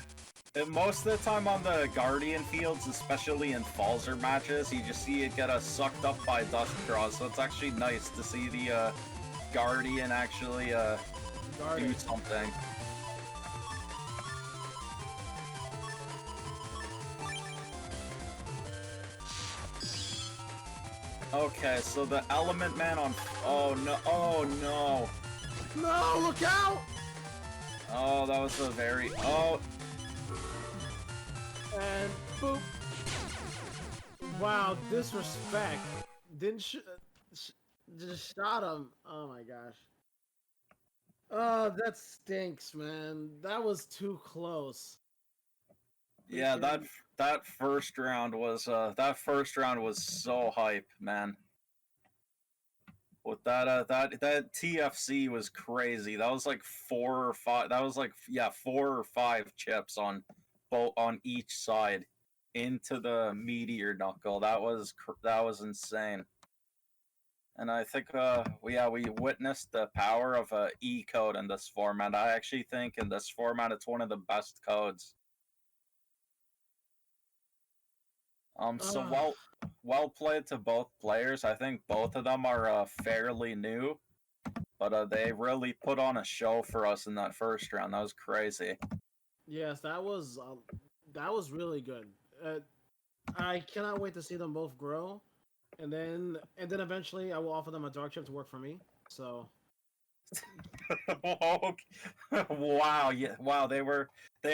And most of the time on the Guardian fields, especially in Falzer matches, you just see it get sucked up by Dustcross, so it's actually nice to see the Guardian actually do something. Okay, so the Element Man on... Oh no, oh no! No, look out! Oh, that was a very... Oh! And boop. Wow, disrespect. Didn't just shot him. Oh my gosh. Oh, that stinks, man. That was too close. Yeah, that first round was so hype, man. With that TFC was crazy. That was like 4 or 5. That was like 4 or 5 chips on each side into the meteor knuckle. That was insane. And I think we witnessed the power of a E code in this format. I actually think in this format it's one of the best codes. So well played to both players. I think both of them are fairly new, but they really put on a show for us in that first round. That was crazy. Yes, that was really good. I cannot wait to see them both grow, and then eventually I will offer them a dark chip to work for me. So. Wow, yeah, wow, they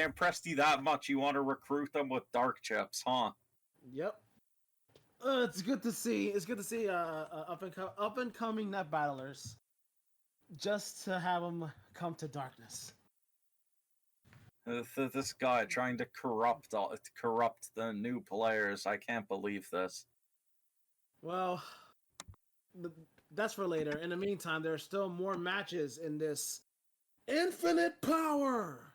impressed you that much. You want to recruit them with dark chips, huh? Yep. It's good to see. It's good to see up and coming net battlers. Just to have them come to darkness. This guy trying to corrupt the new players. I can't believe this. Well, that's for later. In the meantime, there are still more matches in this infinite power.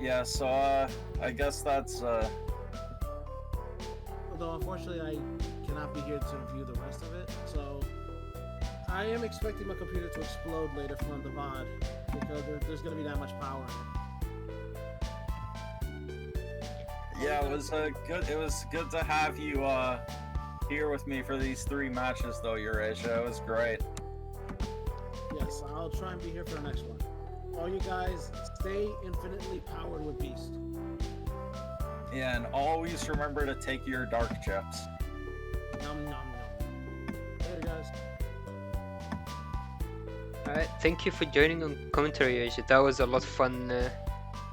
Yeah, so I guess that's Although unfortunately I cannot be here to view the rest of it, so I am expecting my computer to explode later from the VOD because there's gonna be that much power in it. Yeah, it was good. It was good to have you here with me for these 3 matches, though, Eurasia. It was great. Yes, I'll try and be here for the next one. All you guys, stay infinitely powered with Beast. Yeah, and always remember to take your dark chips. Nom nom nom. Later, guys. Alright, thank you for joining on commentary, Asia. That was a lot of fun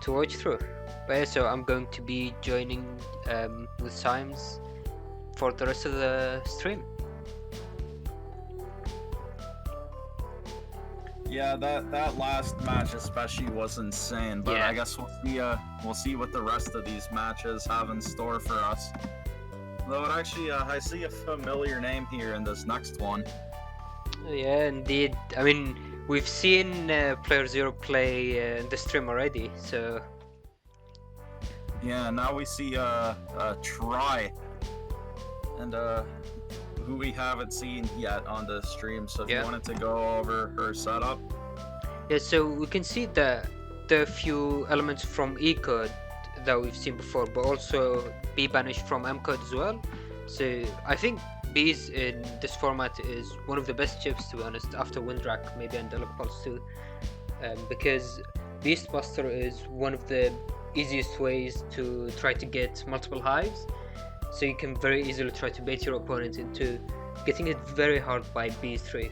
to watch through. But yeah, so I'm going to be joining with Symes for the rest of the stream. Yeah, that last match especially was insane, but Yeah. I guess we'll see what the rest of these matches have in store for us. Though it actually, I see a familiar name here in this next one. Yeah, indeed. I mean, we've seen playerzero play in the stream already, so Yeah, now we see Try, and who we haven't seen yet on the stream. So if you wanted to go over her setup. yeah, so we can see the few elements from E code that we've seen before, but also be banished from M code as well. So I think Bees in this format is one of the best chips, to be honest, after Windrak maybe and Elec Pulse too, because Beast Buster is one of the easiest ways to try to get multiple hives, so you can very easily try to bait your opponent into getting it very hard by B3.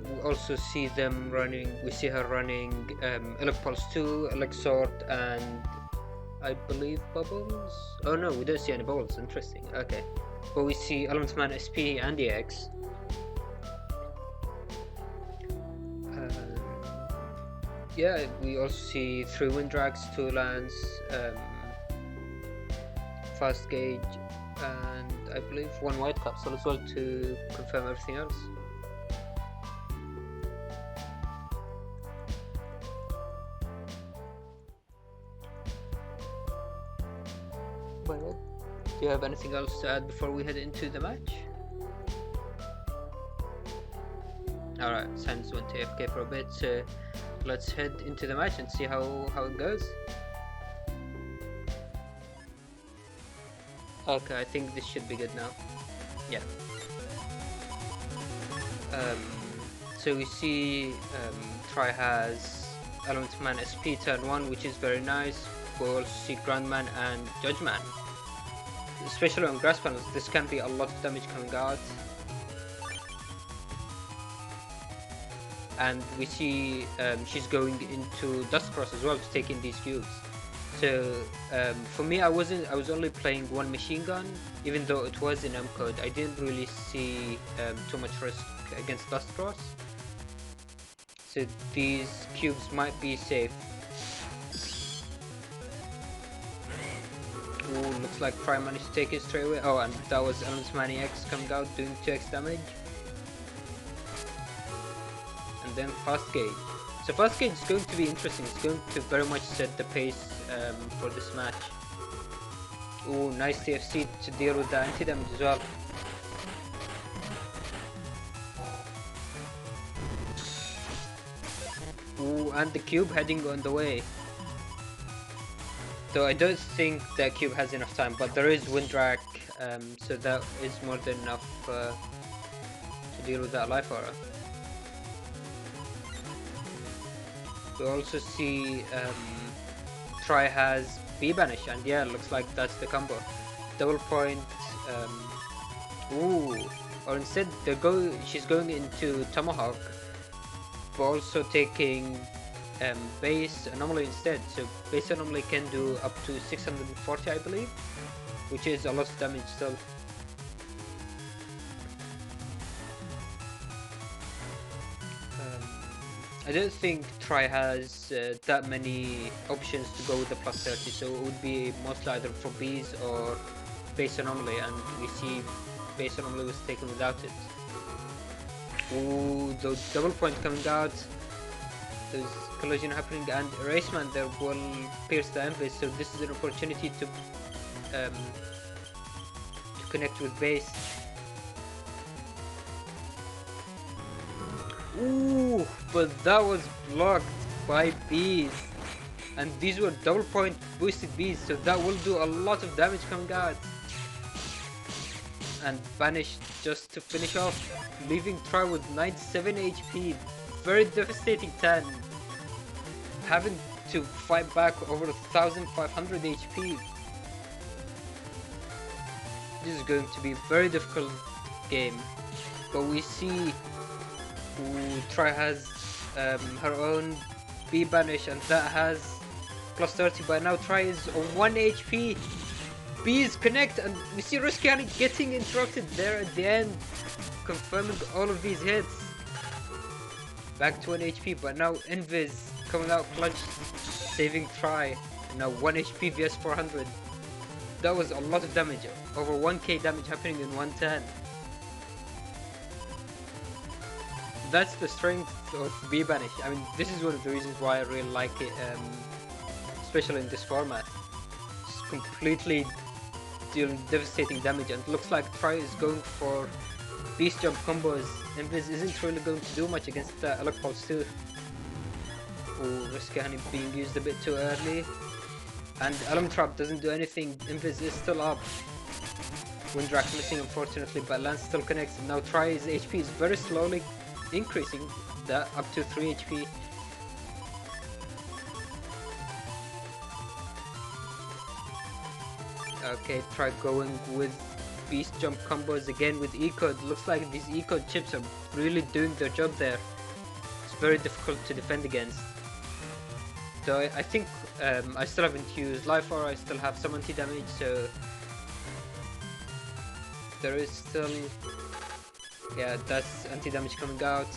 We also see them running, we see her running Elec Pulse 2, Elec Sword, and I believe Bubbles? Oh no, we don't see any Bubbles, interesting, okay. But we see Element Man SP and EX. Yeah, we also see 3 Windrags, 2 Lands, Fast Gauge, and I believe 1 White Capsule as well to confirm everything else. But do you have anything else to add before we head into the match? Alright, Symes went to AFK for a bit, so let's head into the match and see how it goes. Okay, I think this should be good now. Yeah. So we see Prix has Element Man SP turn 1, which is very nice. We also see Grandman and Judgeman. Especially on grass panels, this can be a lot of damage coming out. And we see she's going into SoulXCross as well to take in these cubes. So for me, I was only playing 1 machine gun, even though it was in M code. I didn't really see too much risk against SoulXCross. So these cubes might be safe. Ooh, looks like Prime managed to take it straight away. Oh, and that was Element Man EX coming out doing 2x damage. And then Fast Gauge. So Fast Gauge is going to be interesting. It's going to very much set the pace for this match. Ooh, nice TFC to deal with the anti-damage as well. Ooh, and the cube heading on the way. Though I don't think that cube has enough time, but there is Windrak, so that is more than enough to deal with that life aura. We also see Prix has B-Banish, and yeah, looks like that's the combo. Double point, ooh, or instead she's going into Tomahawk, but also taking base anomaly instead. So base anomaly can do up to 640, I believe, which is a lot of damage still. I don't think Prix has that many options to go with the plus 30, so it would be mostly either for bees or base anomaly, and we see base anomaly was taken without it. Ooh, the double point coming out. There's collision happening, and Erasement there will pierce the envy, so this is an opportunity to connect with base. Ooh, but that was blocked by bees, and these were double point boosted bees, so that will do a lot of damage coming out. And Banish just to finish off, leaving Prix with 97 HP. Very devastating 10. Having to fight back over 1500 HP. This is going to be a very difficult game. But we see Prix has her own B-Banish, and that has plus 30, but now Prix is on 1 HP. Bees connect, and we see Ruskiani getting interrupted there at the end, confirming all of these hits. Back to 1 HP, but now Invis coming out clutch, saving Prix. Now 1 HP vs 400. That was a lot of damage, over 1k damage happening in 110. That's the strength of B-Banish. I mean, this is one of the reasons why I really like it, especially in this format. It's completely dealing devastating damage, and it looks like Prix is going for beast jump combos. Invis isn't really going to do much against Elec Pulse 2. Ooh, Riskahani being used a bit too early. And Element Trap doesn't do anything. Invis is still up. Windrak missing unfortunately, but Lance still connects. Now Try's HP is very slowly increasing, that up to 3 HP. Okay, Try going with Beast Jump combos again with E-Code. Looks like these E-Code chips are really doing their job there. It's very difficult to defend against. So I think I still haven't used Life Aura, I still have some anti-damage, so there is still, yeah, that's anti-damage coming out.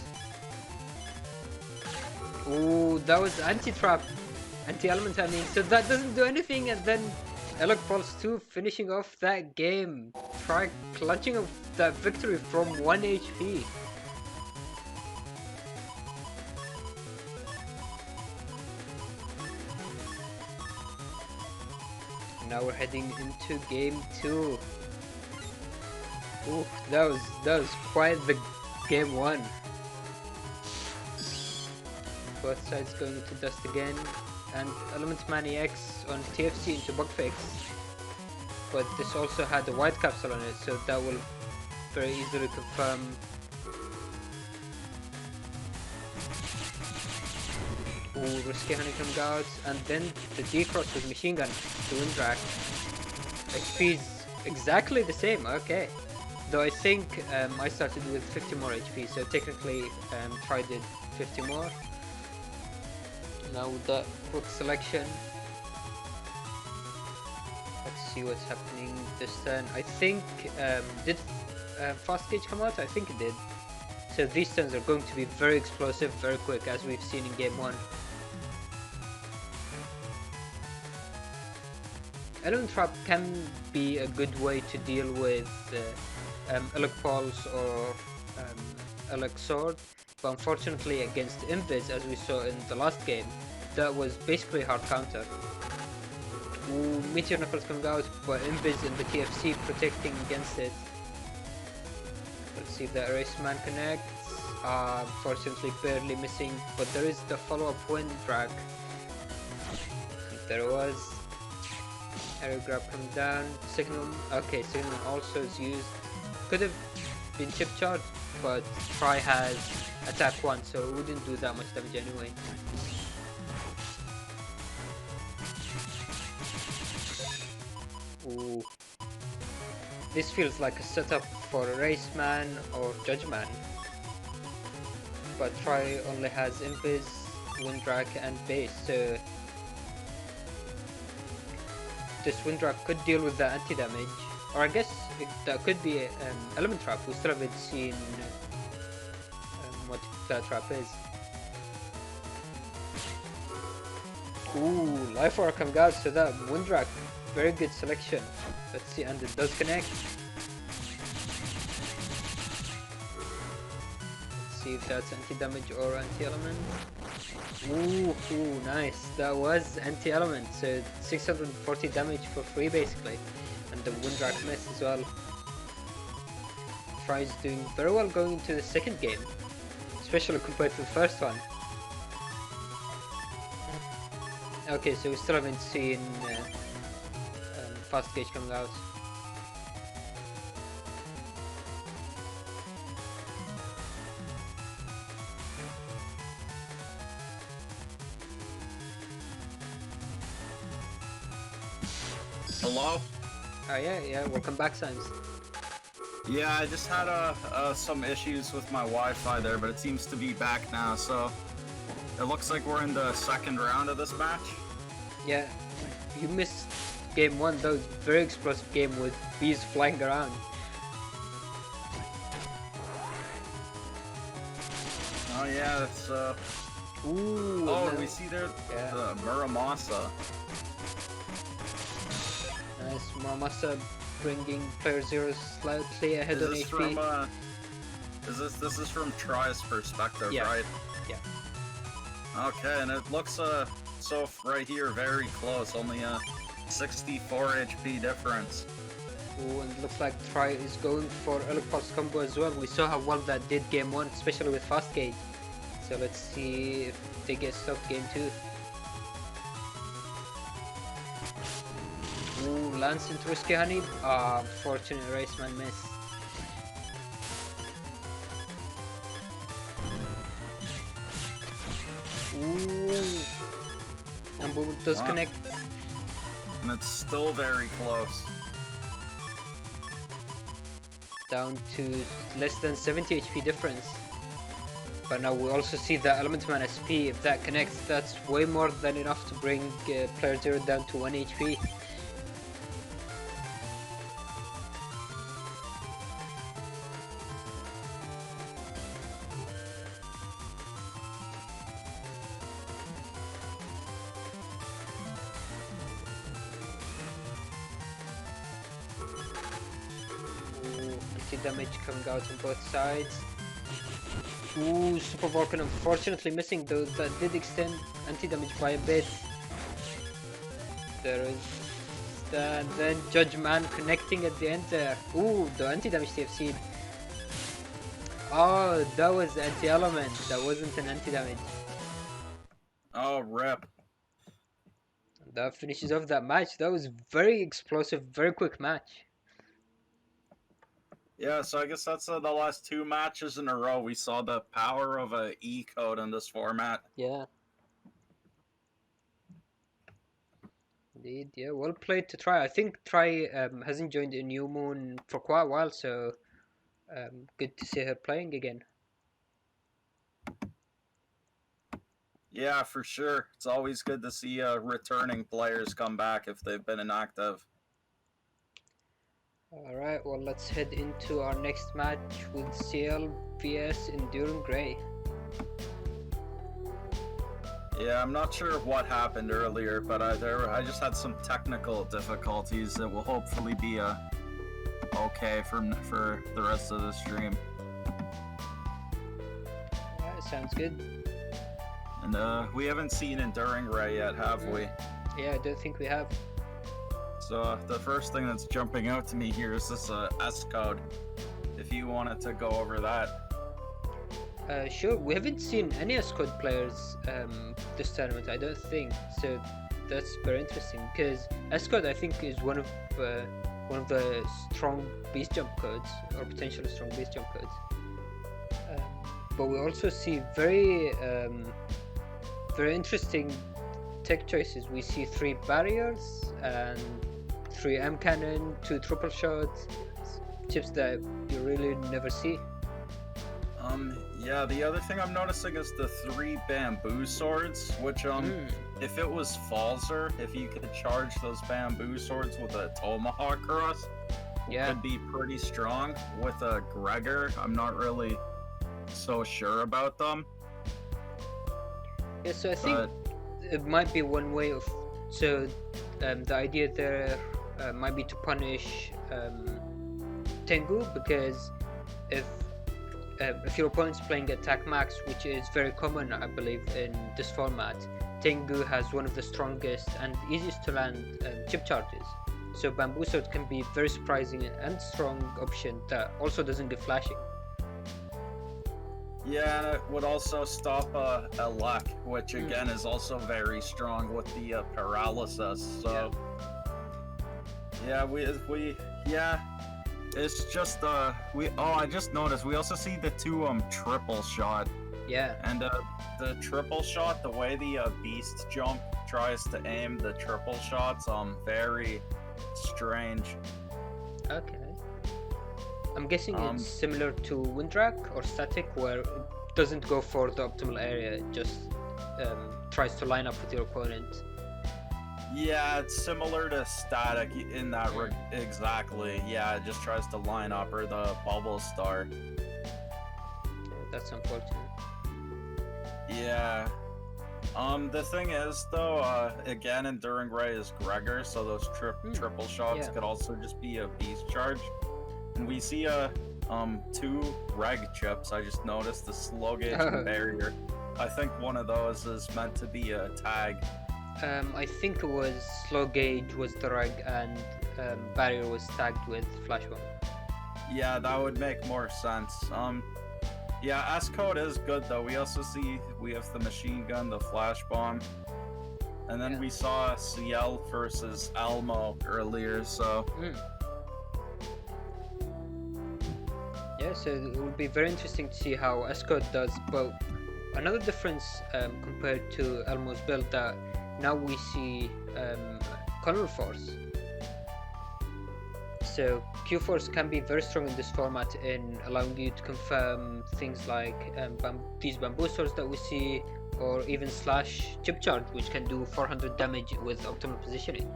Ooh, that was anti-trap, anti-element I mean, so that doesn't do anything, and then Elec Pulse 2 finishing off that game. Try clutching up that victory from 1 HP. Now we're heading into game 2. Ooh, that was quite the game 1. Both sides going into dust again, and Element Mani X on TFC into Bugfix. But this also had a white capsule on it, so that will very easily confirm. Ooh, risky honeycomb out, and then the D-Cross with machine gun to Windrak. HP is exactly the same, okay. Though I think I started with 50 more HP, so technically Try did 50 more. Now with that quick selection, let's see what's happening this turn. I think, did Fast Gauge come out? I think it did. So these turns are going to be very explosive, very quick, as we've seen in game 1. Element Trap can be a good way to deal with Elec Pulse or Elec Sword, but unfortunately against Invis, as we saw in the last game, that was basically hard counter. Ooh, Meteor Knuckles coming out, but Invis in the TFC protecting against it. Let's see if the Erase Man connects. Unfortunately barely missing, but there is the follow-up wind drag. There it was. Aerial grab comes down. Signal, okay, Signal also is used. Could have been chip charged, but Try has attack 1, so it wouldn't do that much damage anyway. Ooh. This feels like a setup for Race Man or Judge Man. But Try only has Invis, Windrak and Base, so this Windrak could deal with the anti-damage. Or I guess that could be Element Trap. We still haven't seen what that trap is. Ooh, Life Aura coming out, so that Windrak, very good selection. Let's see, and it does connect. Let's see if that's anti-damage or anti-element. Ooh, nice. That was anti-element, so 640 damage for free basically. And the Windrak miss as well. Try's doing very well going into the second game, especially compared to the first one. Okay, so we still haven't seen Fast Gauge coming out. Hello? Oh yeah, welcome back, Symes. Yeah, I just had some issues with my Wi-Fi there, but it seems to be back now, so it looks like we're in the second round of this match. Yeah, you missed game 1, that was a very explosive game with bees flying around. Oh yeah, that's Ooh. oh, no. we see there Yeah. the Muramasa. Nice, Muramasa bringing playerzero slightly ahead Is on this HP. from this is from Try's perspective, Yeah. right? Yeah. Okay, and it looks so right here very close, only a 64 HP difference. Ooh, and it looks like Try is going for Elec Pulse combo as well. We saw how well that did game 1, especially with Fast Gauge. So let's see if they get stopped game 2. Ooh, Lance into Risky Honey. Ah, unfortunate Raceman miss. Ooh. Bamboo does Wow. connect. And it's still very close. Down to less than 70 HP difference. But now we also see the Element Man SP. If that connects, that's way more than enough to bring player 0 down to 1 HP. Ooh, anti-damage coming out on both sides. Ooh, Super Vulcan unfortunately missing, though that did extend anti-damage by a bit. There is that, and then Judge Man connecting at the end there. Ooh, the anti-damage TFC. Oh, that was anti-element, that wasn't an anti-damage. Oh, rip. That finishes off that match. That was very explosive, very quick match. Yeah, so I guess that's the last 2 matches in a row. We saw the power of a E code in this format. Yeah. Indeed, yeah. Well played to Try. I think Try hasn't joined a New Moon for quite a while, so good to see her playing again. Yeah, for sure. It's always good to see returning players come back if they've been inactive. Alright, well let's head into our next match with Cielael vs Enduring Grey. Yeah, I'm not sure what happened earlier, but I just had some technical difficulties that will hopefully be okay for the rest of the stream. Alright, sounds good. And we haven't seen Enduring Ray yet, have we? Yeah, I don't think we have. So the first thing that's jumping out to me here is this S code. If you wanted to go over that. Sure, we haven't seen any S-Code players this tournament, I don't think, so that's very interesting, because S-Code I think is one of the strong beast jump codes, or potentially strong beast jump codes. But we also see very interesting tech choices. We see 3 barriers and 3 M cannon, 2 triple shots, chips that you really never see. Yeah, the other thing I'm noticing is the 3 bamboo swords, which if it was Falzer, if you could charge those bamboo swords with a tomahawk cross, could be pretty strong. With a Gregor, I'm not really so sure about them. Yeah, so I think it might be one way of, so the idea there might be to punish Tengu, because if your opponent's playing attack max, which is very common I believe in this format, Tengu has one of the strongest and easiest to land chip charges. So Bamboo Sword can be very surprising and strong option that also doesn't get flashing. Yeah, and it would also stop a luck, which again is also very strong with the paralysis. So yeah, it's just I just noticed we also see the 2 triple shot. Yeah. And the triple shot, the way the beast jump tries to aim the triple shots, very strange. Okay. I'm guessing it's similar to Windrak or Static, where it doesn't go for the optimal area, it just tries to line up with your opponent. Yeah, it's similar to Static in that exactly. Yeah, it just tries to line up, or the bubble star. That's unfortunate. Yeah. The thing is, though, again, Enduring Ray is Gregor, so those triple shots could also just be a beast charge. And we see 2 reg chips. I just noticed the slow gauge and barrier. I think one of those is meant to be a tag. I think it was slow gauge was the reg, and barrier was tagged with flash bomb. Yeah, that would make more sense. Yeah, S code is good though. We also see we have the machine gun, the flash bomb, And then Yeah. we saw Cielael versus Elmo earlier, so Yeah, so it will be very interesting to see how Escort does. But another difference compared to Elmo's build, that now we see Color Force. So Q-Force can be very strong in this format in allowing you to confirm things like these bamboo swords that we see, or even slash chip charge, which can do 400 damage with optimal positioning.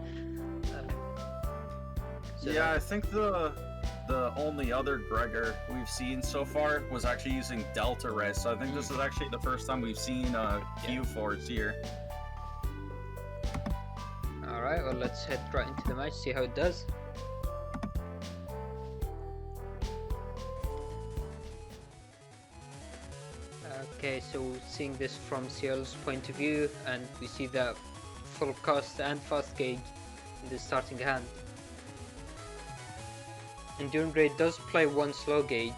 So yeah, I think the only other Gregor we've seen so far was actually using Delta Ray, so I think this is actually the first time we've seen Q-Force here. Alright, well, let's head right into the match, see how it does. Okay, so seeing this from Cielael's point of view, and we see that full cost and fast gauge in the starting hand. Enduring Grade does play one slow gauge,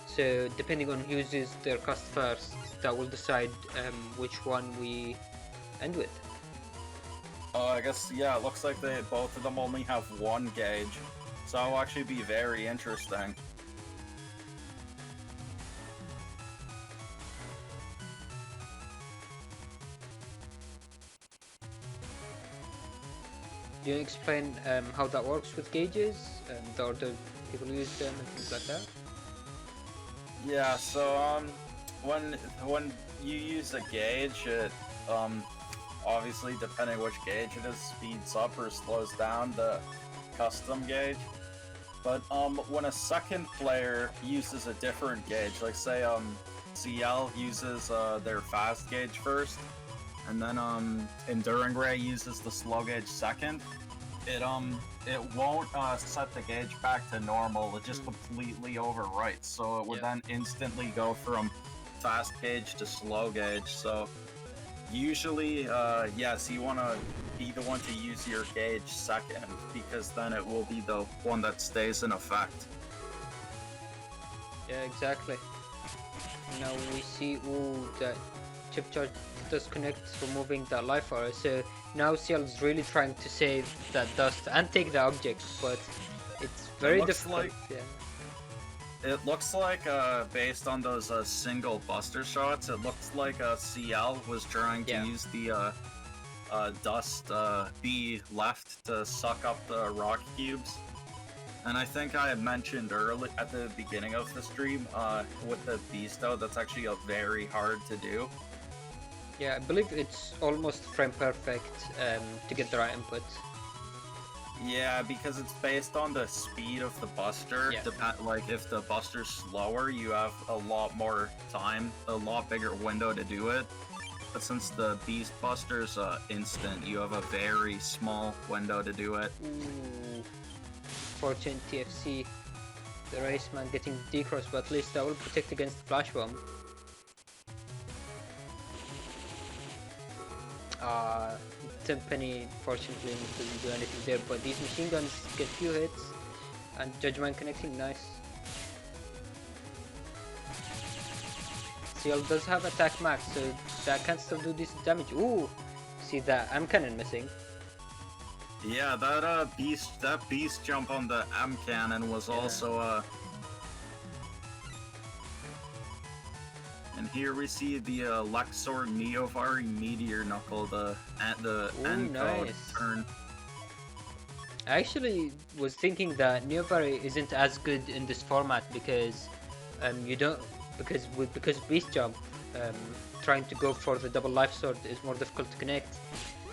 so depending on who uses their cost first, that will decide which one we end with. I guess, yeah, it looks like both of them only have one gauge, so that'll actually be very interesting. Do you explain how that works with gauges, the order people use them and things like that? Yeah, so when you use a gauge, it obviously depending which gauge it is, speeds up or slows down the custom gauge. But when a second player uses a different gauge, like say Cielael uses their fast gauge first, and then Enduring Ray uses the slow gauge second, it won't set the gauge back to normal. It just completely overwrites, so it would then instantly go from fast gauge to slow gauge. So usually, yes, you want to be the one to use your gauge second, because then it will be the one that stays in effect. Yeah, exactly. Now we see, that chip charge does connect, removing that life aura. So now Cielael's really trying to save that dust and take the object, but it's very difficult. It looks like, based on those single buster shots, it looks like Cielael was trying to use the dust bee left to suck up the rock cubes. And I think I had mentioned early at the beginning of the stream, with the beasto, that's actually very hard to do. Yeah, I believe it's almost frame perfect to get the right input. Yeah, because it's based on the speed of the buster. Like, if the buster's slower, you have a lot more time, a lot bigger window to do it. But since the beast buster's instant, you have a very small window to do it. Ooh. Fortune TFC, the raceman getting decross, but at least that will protect against the flash bomb. Timpani fortunately doesn't do anything there, but these machine guns get few hits, and Judgment connecting, nice. Cielael does have attack max, so that can still do decent damage. Ooh, see that M cannon missing. Yeah, that beast jump on the M cannon was also and here we see the Lexor Neovari Meteor Knuckle, the end code turn. I actually was thinking that Neovari isn't as good in this format because you don't because Beast Jump trying to go for the double life sword is more difficult to connect.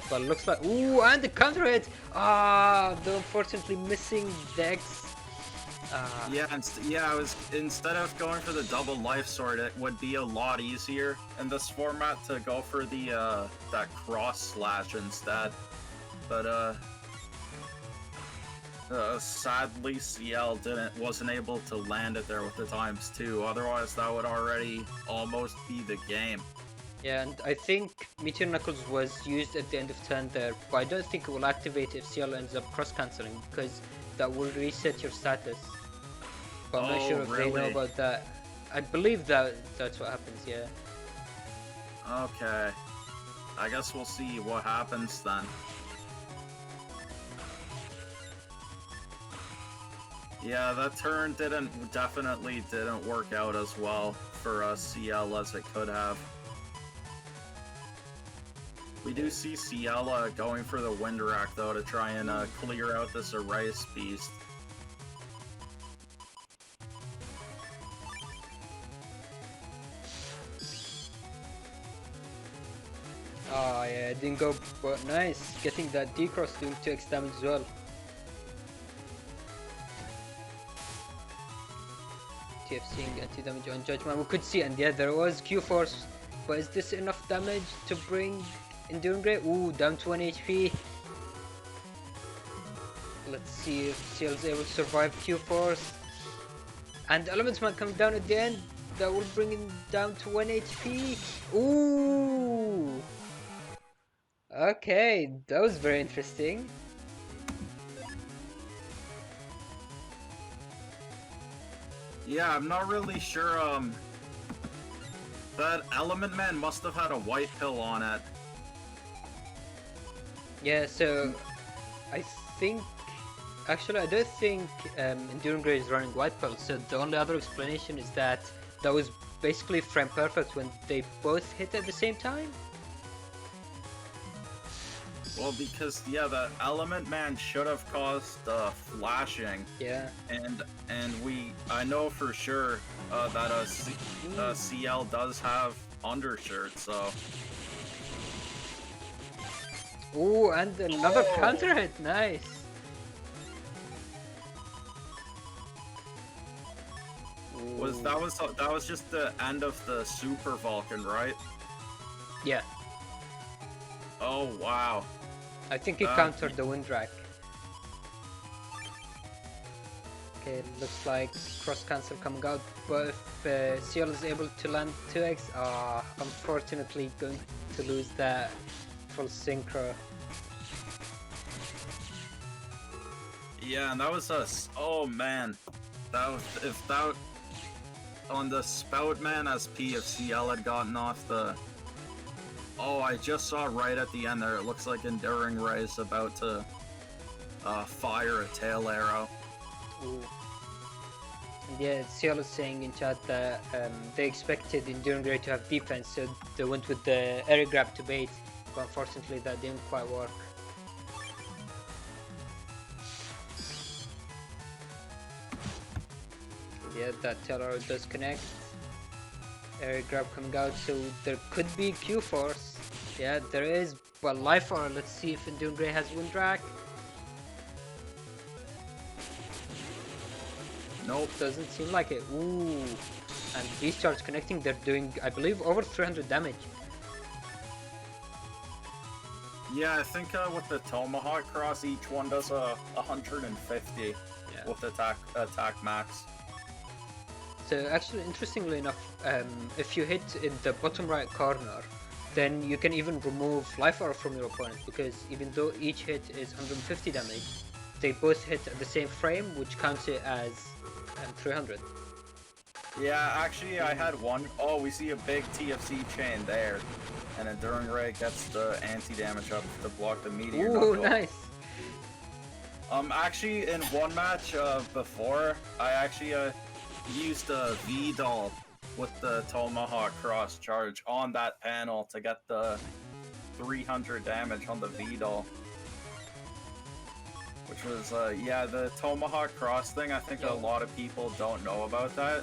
But it looks like, ooh, and the counter hit! Though unfortunately missing Dex. I was, instead of going for the double life sword, it would be a lot easier in this format to go for the that cross slash instead. But sadly Cielael wasn't able to land it there with the ×2. Otherwise, that would already almost be the game. Yeah, and I think Meteor Knuckles was used at the end of turn there, but I don't think it will activate if Cielael ends up cross-cancelling, because that will reset your status. But I'm not sure if they know about that. I believe that's what happens, yeah. Okay. I guess we'll see what happens then. Yeah, that turn definitely didn't work out as well for Cielael as it could have. We do see Cielael going for the Wind Rack though to try and clear out this Erase Beast. Ah, yeah, it didn't go, but nice. Getting that D-Cross doing 2x damage as well. TFCing anti-damage on Judgment. We could see, and yeah, there was Q-Force. But is this enough damage to bring Enduring Ray? Ooh, down to 1 HP. Let's see if Cielael's able to survive Q-Force. And Elements Man coming down at the end. That will bring him down to 1 HP. Ooh! Okay, that was very interesting. Yeah, I'm not really sure, that Element Man must have had a white pill on it. Yeah, so I think... Actually, I don't think Enduring Ray is running white pill, so the only other explanation is that that was basically frame perfect when they both hit at the same time. Well, because yeah, the Element Man should have caused flashing. Yeah. And I know for sure that Cielael does have undershirt, so. Ooh, and another Oh! counter hit, nice. That was just the end of the Super Vulcan, right? Yeah, Oh wow. I think he countered the Wind Rack. Okay, looks like cross cancel coming out, but if Cielael is able to land 2x, unfortunately going to lose that full synchro. Yeah, and that was us. Oh man, that was if that on the Spoutman SP if Cielael had gotten off the. Oh, I just saw right at the end there. It looks like Enduring Ray is about to fire a tail arrow. Ooh. And yeah, Cielael is saying in chat that they expected Enduring Ray to have defense, so they went with the air grab to bait, but unfortunately that didn't quite work. Yeah, that tail arrow does connect. Air grab coming out, so there could be Q-Force. Yeah, there is, but Life Aura, let's see if Enduring Ray has Wind Rack. Nope. Doesn't seem like it. Ooh. And these charts connecting, they're doing, I believe, over 300 damage. Yeah, I think with the Tomahawk Cross, each one does 150 with attack max. So actually, interestingly enough, if you hit in the bottom right corner, then you can even remove Life Aura from your opponent, because even though each hit is 150 damage, they both hit at the same frame, which counts it as 300. Yeah, actually, I had one. Oh, we see a big TFC chain there, and Enduring Ray gets the anti-damage up to block the meteor. Ooh, nice. Actually, in one match before, I actually used a V-Doll with the Tomahawk Cross charge on that panel to get the 300 damage on the V-Doll. Which was, yeah, the Tomahawk Cross thing, I think a lot of people don't know about that.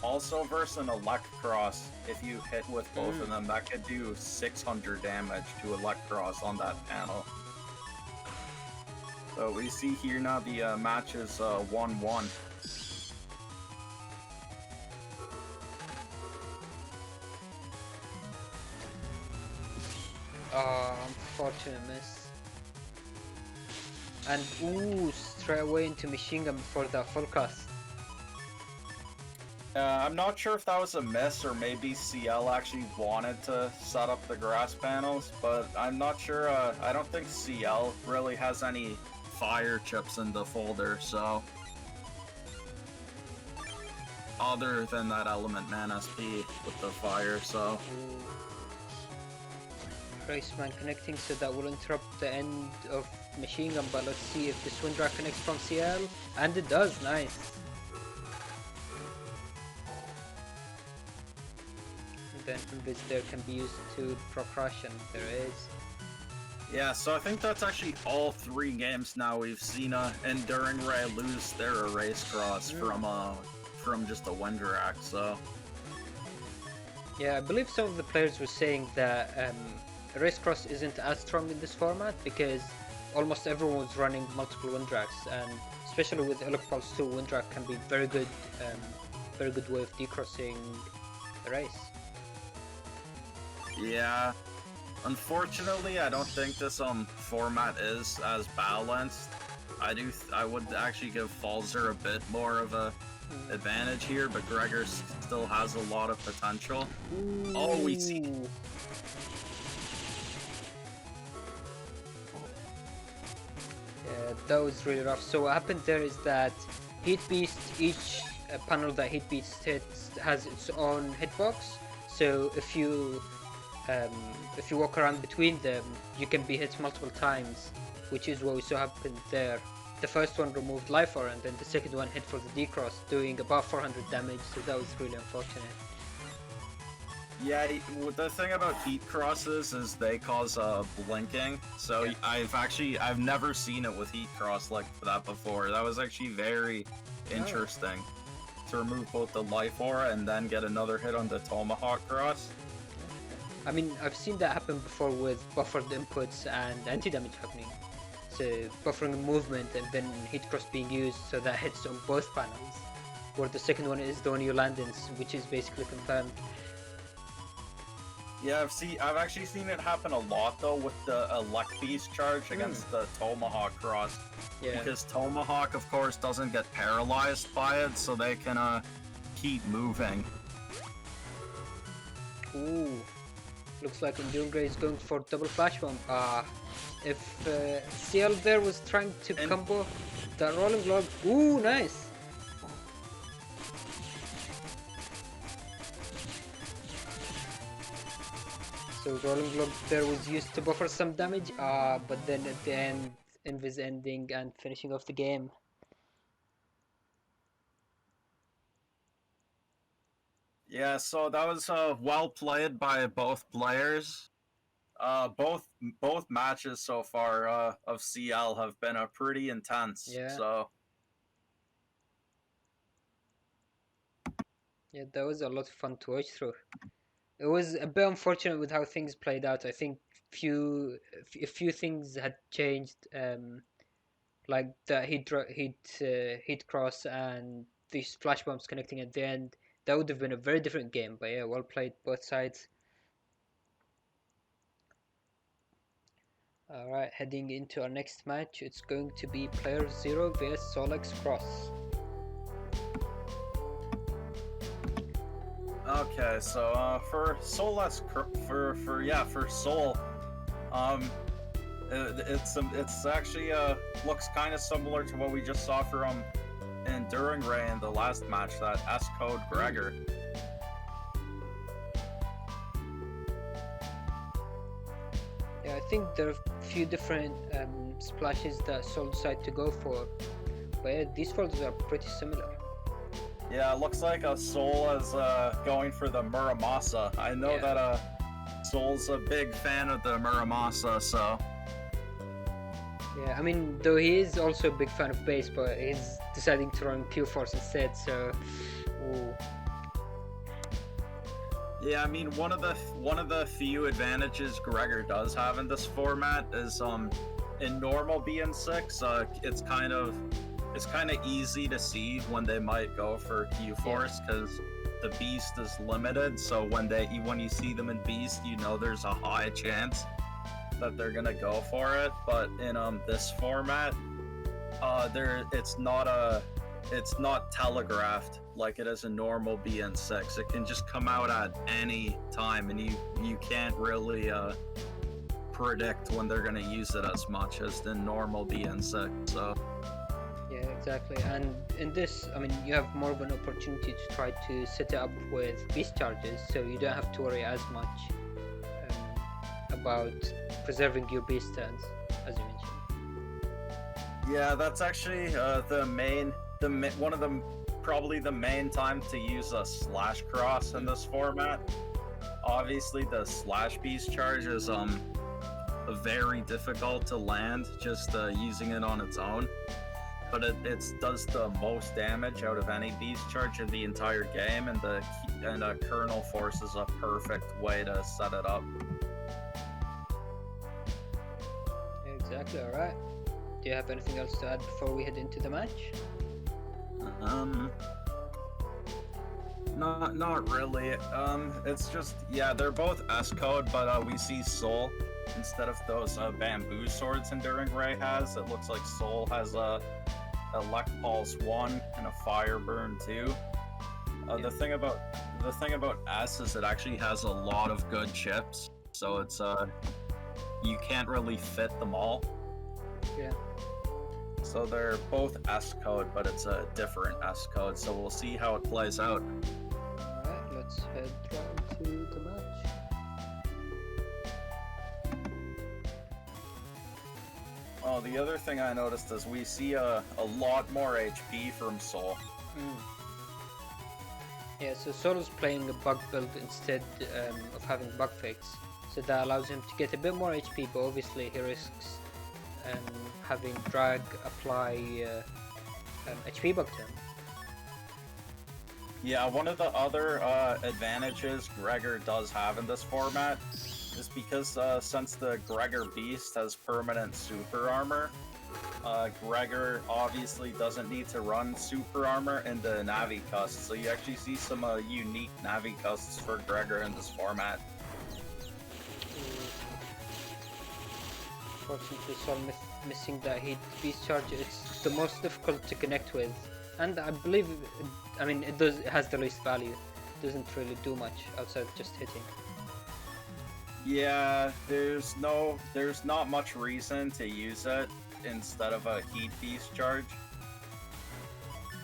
Also versus an Elect Cross, if you hit with both of them, that could do 600 damage to Elect Cross on that panel. So we see here now the match is 1-1. Unfortunate miss. And ooh, straight away into machine gun before that full cast. I'm not sure if that was a miss or maybe Cielael actually wanted to set up the grass panels, but I'm not sure. I don't think Cielael really has any fire chips in the folder, so. Other than that Element Man SP with the fire, so. Raceman connecting, so that will interrupt the end of machine gun, but let's see if this wind drag connects from Cielael, and it does. Nice. And then Invis there can be used to proc rush, and there is. Yeah, so I think that's actually all 3 games now we've seen Enduring Ray lose their race cross from just a wind drag, so... Yeah, I believe some of the players were saying that race cross isn't as strong in this format because almost everyone was running multiple wind drags, and especially with Electric Pulse 2, wind drag can be very good way of decrossing the race. Yeah. Unfortunately, I don't think this format is as balanced. I would actually give Falzer a bit more of a advantage here, but Gregor still has a lot of potential. Ooh. Oh, we see. Yeah, that was really rough. So what happened there is that Heat Beast, each panel that Heat Beast hits has its own hitbox. So if you walk around between them, you can be hit multiple times, which is what we saw happen there. The first one removed life aura, and then the second one hit for the decross, doing about 400 damage, so that was really unfortunate. Yeah, the thing about heat crosses is they cause blinking, so yeah. I've never seen it with heat cross like that before. That was actually very interesting to remove both the life aura and then get another hit on the tomahawk cross. I mean, I've seen that happen before with buffered inputs and anti-damage happening. So buffering movement and then heat cross being used, so that hits on both panels. Where the second one is the one you land in, which is basically confirmed. Yeah, I've actually seen it happen a lot though with the Elect Beast charge against the Tomahawk cross. Yeah. Because Tomahawk, of course, doesn't get paralyzed by it, so they can keep moving. Ooh. Looks like Enduring Ray is going for double flash bomb. If Cielael there was trying to combo the rolling log. Ooh, nice! So rolling log there was used to buffer some damage, but then at the end, Invis ending and finishing off the game. Yeah, so that was well played by both players. Both matches so far of CL have been pretty intense. Yeah. So yeah, that was a lot of fun to watch through. It was a bit unfortunate with how things played out. I think a few things had changed, like the heat cross and these flash bombs connecting at the end. That would have been a very different game. But yeah, well played both sides. Alright, heading into our next match, it's going to be playerzero vs SoulXCross. okay, so for Soul, it's actually looks kind of similar to what we just saw from Enduring Ray in the last match, that S-Code Gregor. Yeah, I think there are a few different splashes that Soul decided to go for, but yeah, these folds are pretty similar. Yeah, it looks like Soul is going for the Muramasa. I know that Soul's a big fan of the Muramasa, so... Yeah, I mean, though he is also a big fan of base, but he's deciding to run Q-Force instead, so... Ooh. Yeah, I mean, one of the few advantages Gregor does have in this format is in normal BN6, it's kind of easy to see when they might go for Q-Force, because the Beast is limited, so when you see them in Beast, you know there's a high chance that they're gonna go for it. But in this format, it's not telegraphed like it is in normal BN6. It can just come out at any time, and you can't really predict when they're gonna use it as much as in normal BN6. So yeah, exactly. And in this, I mean, you have more of an opportunity to try to set it up with beast charges, so you don't have to worry as much about preserving your beast turns, as you mentioned. Yeah, that's actually one of the probably the main time to use a SoulXCross in this format. Obviously, the slash beast charge is very difficult to land just using it on its own, but it does the most damage out of any beast charge in the entire game, and Kernel Force is a perfect way to set it up. Exactly. All right. Do you have anything else to add before we head into the match? Not really. It's just, yeah, they're both S code, but we see Soul instead of those bamboo swords Enduring Ray has. It looks like Soul has a Elect Pulse 1 and a Fire Burn 2. The thing about S is it actually has a lot of good chips, so it's you can't really fit them all. Yeah. So they're both S code, but it's a different S code, so we'll see how it plays out. Alright, let's head right into the match. Oh, the other thing I noticed is we see a lot more HP from Soul. Yeah, so Soul's playing a bug build instead of having bug fix, so that allows him to get a bit more HP, but obviously he risks having drag apply HP bug to him. Yeah, one of the other advantages Gregor does have in this format is because since the Gregor Beast has permanent super armor, Gregor obviously doesn't need to run super armor into Navi Custs, so you actually see some unique Navi Custs for Gregor in this format. Fortunately, Soul missing that heat beast charge. It's the most difficult to connect with, and I believe, it has the least value. It doesn't really do much outside of just hitting. Yeah, there's not much reason to use it instead of a heat beast charge.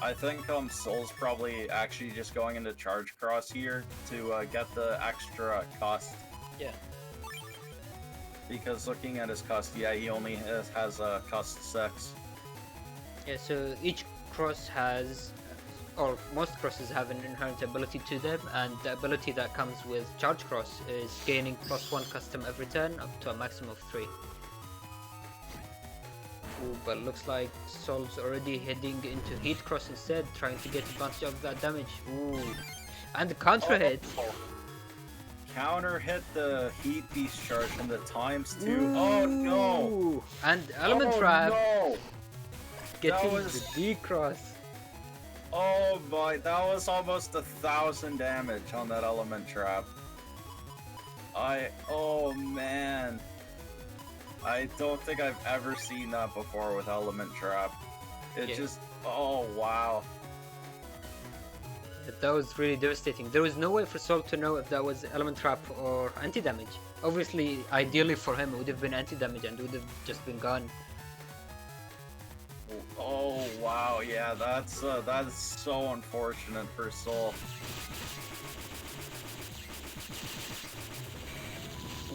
I think Soul's probably actually just going into charge cross here to get the extra cost. Yeah. Because looking at his cost, yeah, he only has a cost 6. Yeah, so each cross has, or most crosses have an inherent ability to them, and the ability that comes with charge cross is gaining +1 custom every turn up to a maximum of 3. Ooh, but looks like Soul's already heading into heat cross instead, trying to get advantage of that damage. Ooh, and the counter hit. Counter hit the heat beast charge in the ×2. Ooh. Oh no! And element trap No! getting That was- the D-cross. Oh my, that was almost 1,000 damage on that element trap. Oh man. I don't think I've ever seen that before with element trap. It just, oh wow. That was really devastating. There was no way for Soul to know if that was element trap or anti-damage. Obviously, ideally for him, it would have been anti-damage and would have just been gone. Oh wow, yeah, that's so unfortunate for Soul.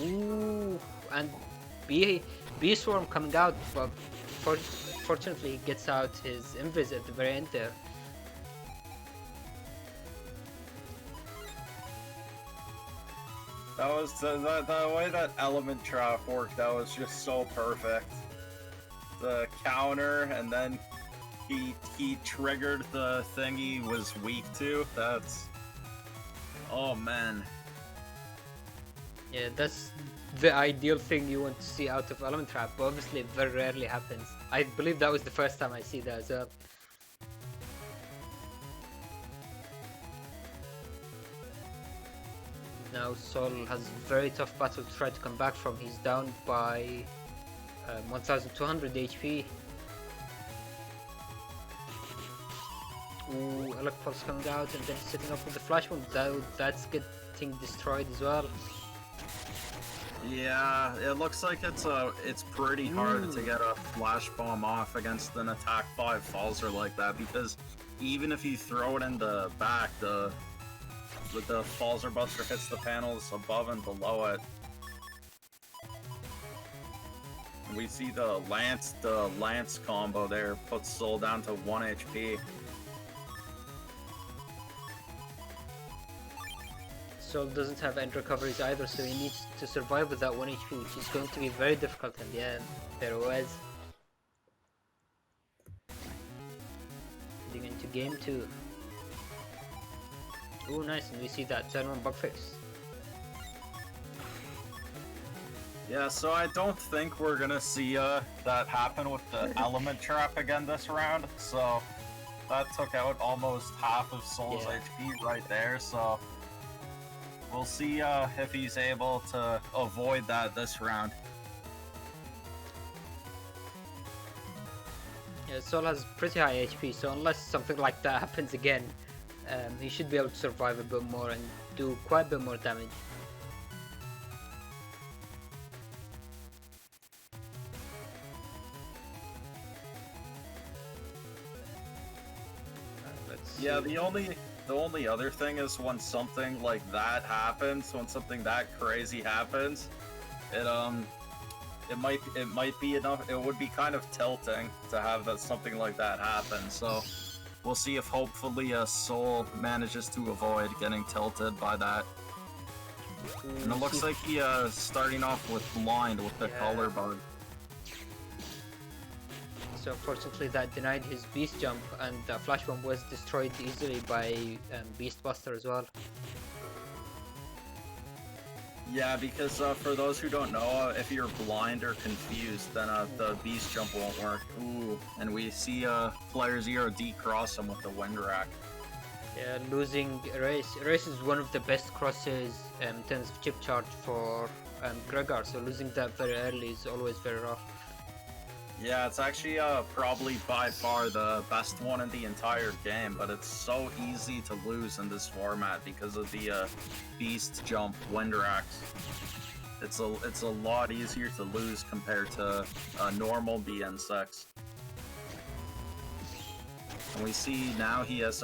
Ooh, and B Swarm coming out, but fortunately he gets out his invis at the very end there. That was the way that element trap worked. That was just so perfect. The counter, and then he triggered the thing he was weak to. That's, oh man. Yeah, that's the ideal thing you want to see out of element trap, but obviously it very rarely happens. I believe that was the first time I see that as well. Now Soul has a very tough battle to try to come back from. He's down by 1200 HP. Ooh, Elect Pulse coming out and then setting up with the flash bomb. That's getting destroyed as well. Yeah, it looks like it's pretty hard to get a flash bomb off against an attack 5 Falzer like that, because even if you throw it in the back, the Falzer Buster hits the panels above and below it. We see the lance combo there puts Soul down to 1 HP. Soul doesn't have end recoveries either, so he needs to survive with that 1 HP, which is going to be very difficult in the end. There it was. Heading into game 2. Oh, nice, and we see that turn 1 bug fix. Yeah, so I don't think we're gonna see that happen with the element trap again this round. So that took out almost half of Soul's HP right there. So we'll see if he's able to avoid that this round. Yeah, Soul has pretty high HP, so unless something like that happens again, he should be able to survive a bit more and do quite a bit more damage. Yeah, the only other thing is when something like that happens, when something that crazy happens, it might be enough. It would be kind of tilting to have something like that happen. So we'll see if hopefully Soul manages to avoid getting tilted by that. And it looks like he starting off with blind with the color bug. So unfortunately that denied his beast jump, and the flash bomb was destroyed easily by Beast Buster as well. Yeah, because for those who don't know, if you're blind or confused, then the beast jump won't work. Ooh, and we see playerzero decross him with the wind rack. Yeah, losing Erase. Erase is one of the best crosses in terms of chip charge for Gregor, so losing that very early is always very rough. Yeah, it's actually probably by far the best one in the entire game, but it's so easy to lose in this format because of the beast jump wind racks. It's a lot easier to lose compared to normal BN6. And we see now he has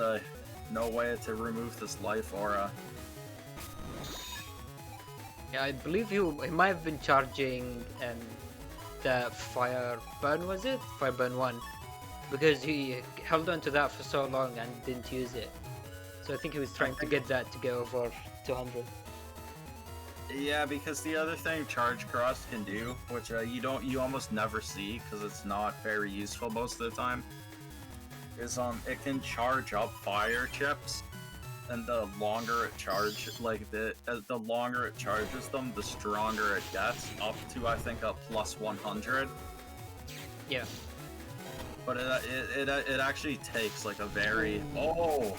no way to remove this life aura. Yeah, I believe he might have been charging the fire burn, was it? Fire burn 1, because he held on to that for so long and didn't use it. So I think he was trying to get that to get over 200. Yeah, because the other thing Charge Cross can do, which you almost never see because it's not very useful most of the time, is it can charge up fire chips, and the longer it the longer it charges them, the stronger it gets, up to I think a plus 100. Yeah. But it actually takes like a very wow.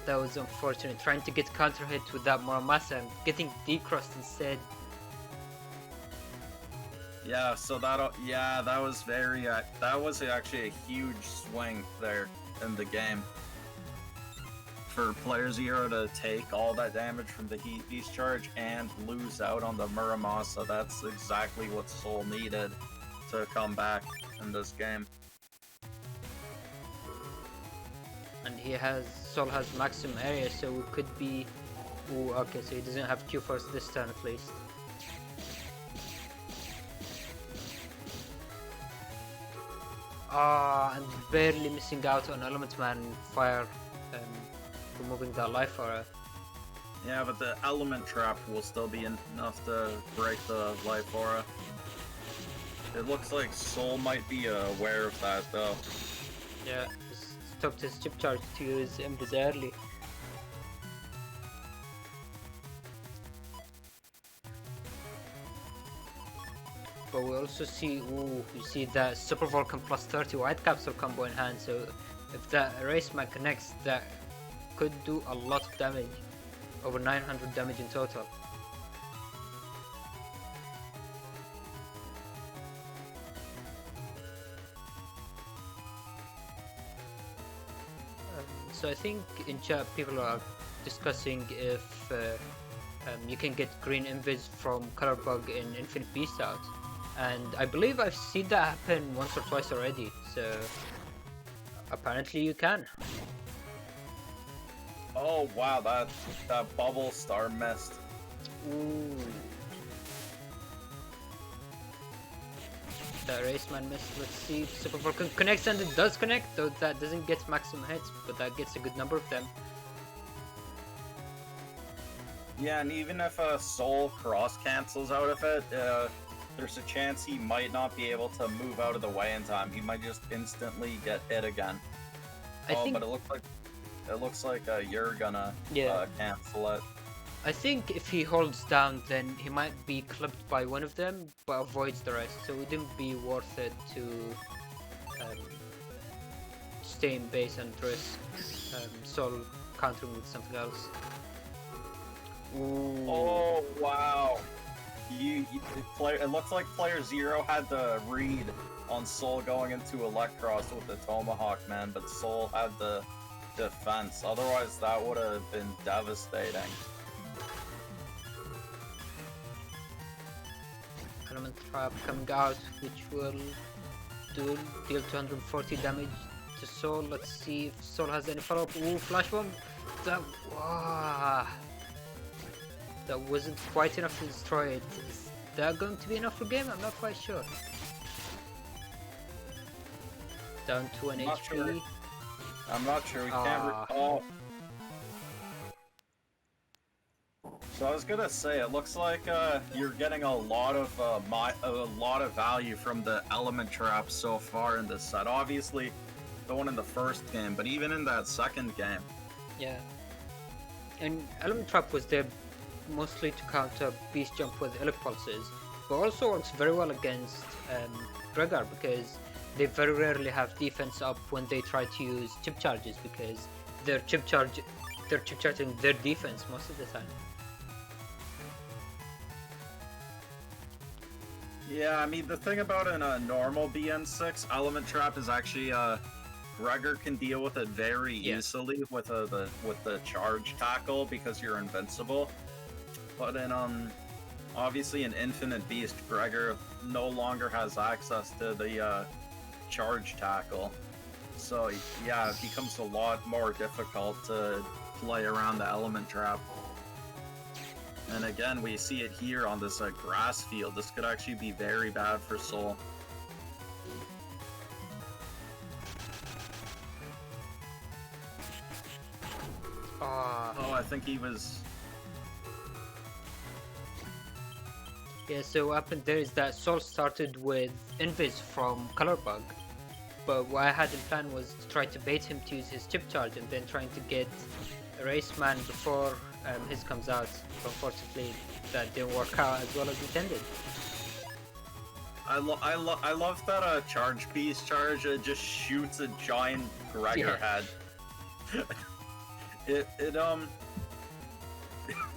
That was unfortunate. Trying to get counter hit with that Muramasa and getting decrossed instead. Yeah, so that was actually a huge swing there in the game. For playerzero to take all that damage from the Heat Beast charge and lose out on the Muramasa, that's exactly what Soul needed to come back in this game. And Soul has maximum area, so it could be... Ooh, okay, so he doesn't have Q-Force this turn at least. And barely missing out on Element Man Fire, removing that life aura. Yeah, but the element trap will still be enough to break the life aura. It looks like Soul might be aware of that though. Yeah, he stopped his chip charge to use Invis early. But we also see, you see that Super Vulcan plus 30 White Capsule combo in hand, so if that Erase Man connects, that could do a lot of damage, over 900 damage in total. So I think in chat people are discussing if you can get green invis from color bug in Infinite Beast out, and I believe I've seen that happen once or twice already, so apparently you can. Oh wow, that bubble star missed. Ooh. That Raceman missed. Let's see if Super Vulcan connects, and it does connect, though that doesn't get maximum hits, but that gets a good number of them. Yeah, and even if a SoulXCross cancels out of it, there's a chance he might not be able to move out of the way in time. He might just instantly get hit again. But it looks like you're gonna cancel it. I think if he holds down, then he might be clipped by one of them, but avoids the rest. So it wouldn't be worth it to stay in base and risk Soul countering with something else. Ooh. Oh wow! It looks like player 0 had the read on Soul going into Electros with the Tomahawk, man, but Soul had the defense. Otherwise, that would have been devastating. Element Trap coming out, which will deal 240 damage to Soul. Let's see if Soul has any follow-up. Ooh, Flash Bomb! That wasn't quite enough to destroy it. Is that going to be enough for game? I'm not quite sure. Down to an HP. Sure. I'm not sure. We can't. Oh. So I was gonna say, it looks like you're getting a lot of value from the element traps so far in this set. Obviously, the one in the first game, but even in that second game. Yeah. And element trap was there mostly to counter Beast Jump with Elec Pulses, but also works very well against Gregor, because they very rarely have defense up when they try to use chip charges, because they're chip charging their defense most of the time. Yeah, I mean, the thing about a normal BN6 element trap is actually Gregor can deal with it very easily with the charge tackle because you're invincible. But in obviously an Infinite Beast, Gregor no longer has access to the charge tackle. So yeah, it becomes a lot more difficult to play around the element trap. And again, we see it here on this grass field. This could actually be very bad for Soul. Oh, I think he was... Yeah, so what happened there is that Soul started with Invis from Color Bug, but what I had in plan was to try to bait him to use his chip charge and then trying to get Raceman before his comes out. Unfortunately, that didn't work out as well as intended. I love that charge beast charge just shoots a giant Gregor head.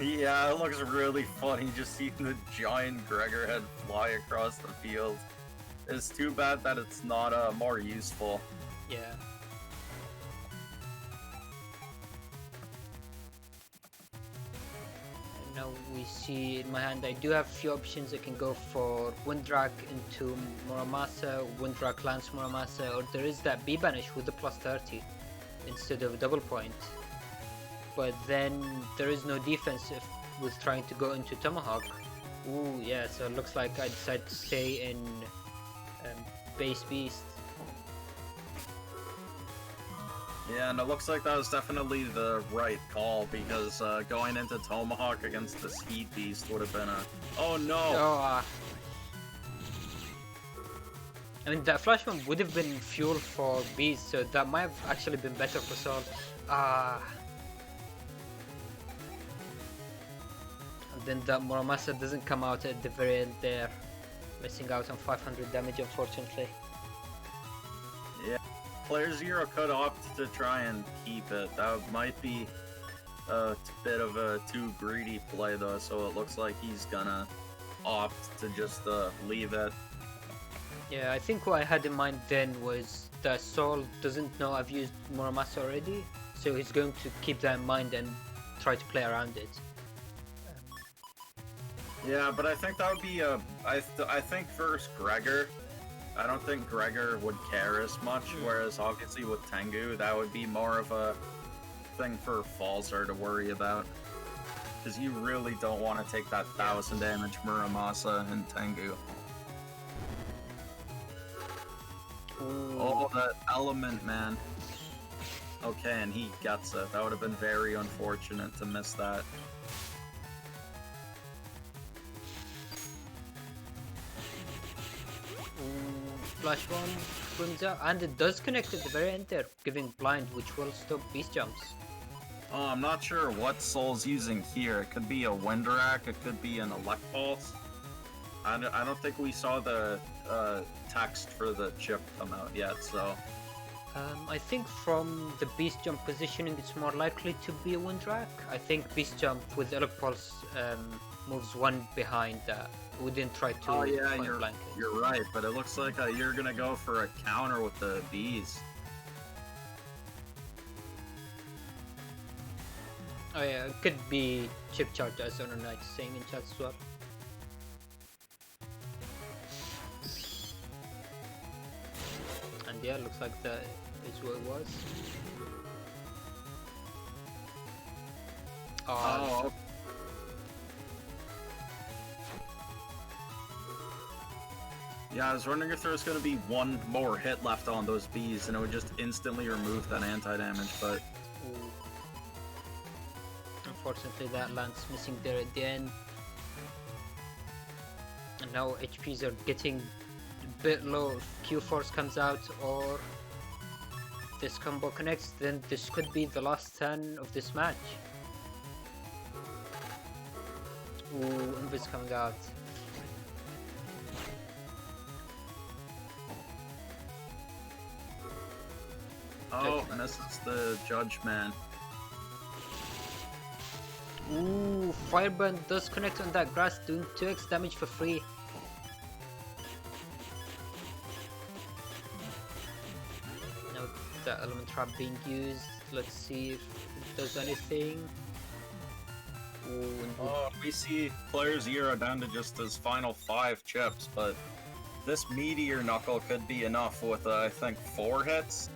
Yeah, it looks really funny just seeing the giant Gregor head fly across the field. It's too bad that it's not more useful. Yeah. And now we see in my hand I do have a few options. I can go for Windrak into Muramasa, Windrak Lance Muramasa, or there is that B-Banish with the plus 30 instead of double point. But then there is no defense if with trying to go into Tomahawk. Ooh, yeah, so it looks like I decided to stay in base Beast. Yeah, and it looks like that was definitely the right call, because going into Tomahawk against this Heat Beast would have been a... Oh no! Oh, I mean, that Flash Bomb would have been fuel for Beast, so that might have actually been better for Soul. And then that Muramasa doesn't come out at the very end there, missing out on 500 damage, unfortunately. Yeah, player 0 could opt to try and keep it. That might be a bit of a too greedy play though, so it looks like he's gonna opt to just leave it. Yeah, I think what I had in mind then was that Soul doesn't know I've used Muramasa already, so he's going to keep that in mind and try to play around it. Yeah, but I think that would be I think first Gregor. I don't think Gregor would care as much, whereas obviously with Tengu, that would be more of a thing for Falzer to worry about. Because you really don't want to take that 1000 damage Muramasa in Tengu. Ooh. Oh, that element, man. Okay, and he gets it. That would have been very unfortunate to miss that. Ooh, Flash Bomb brings out, and it does connect at the very end there, giving blind, which will stop beast jumps. Oh, I'm not sure what Soul's using here. It could be a Wind Rack, it could be an Elect Pulse. I don't think we saw the text for the chip come out yet, so... I think from the beast jump positioning, it's more likely to be a wind rack. I think beast jump with Elect Pulse moves one behind that. We didn't try to. Oh yeah, find you're blankets. right, but it looks like you're gonna go for a counter with the bees. Oh yeah, it could be chip charge as Honor Knight saying in chat as well. And yeah, looks like that is what it was. Oh. Yeah, I was wondering if there was going to be one more hit left on those bees and it would just instantly remove that anti-damage, but... Ooh. Unfortunately, that lance missing there at the end. And now HPs are getting a bit low. If Q-Force comes out or this combo connects, then this could be the last turn of this match. Ooh, Invis coming out. Oh, misses the Judge Man. Ooh, Fireburn does connect on that grass, doing 2x damage for free. Now the element trap being used. Let's see if it does anything. Ooh, Oh, we see playerzero down to just his final 5 chips, but this Meteor Knuckle could be enough with, I think, 4 hits.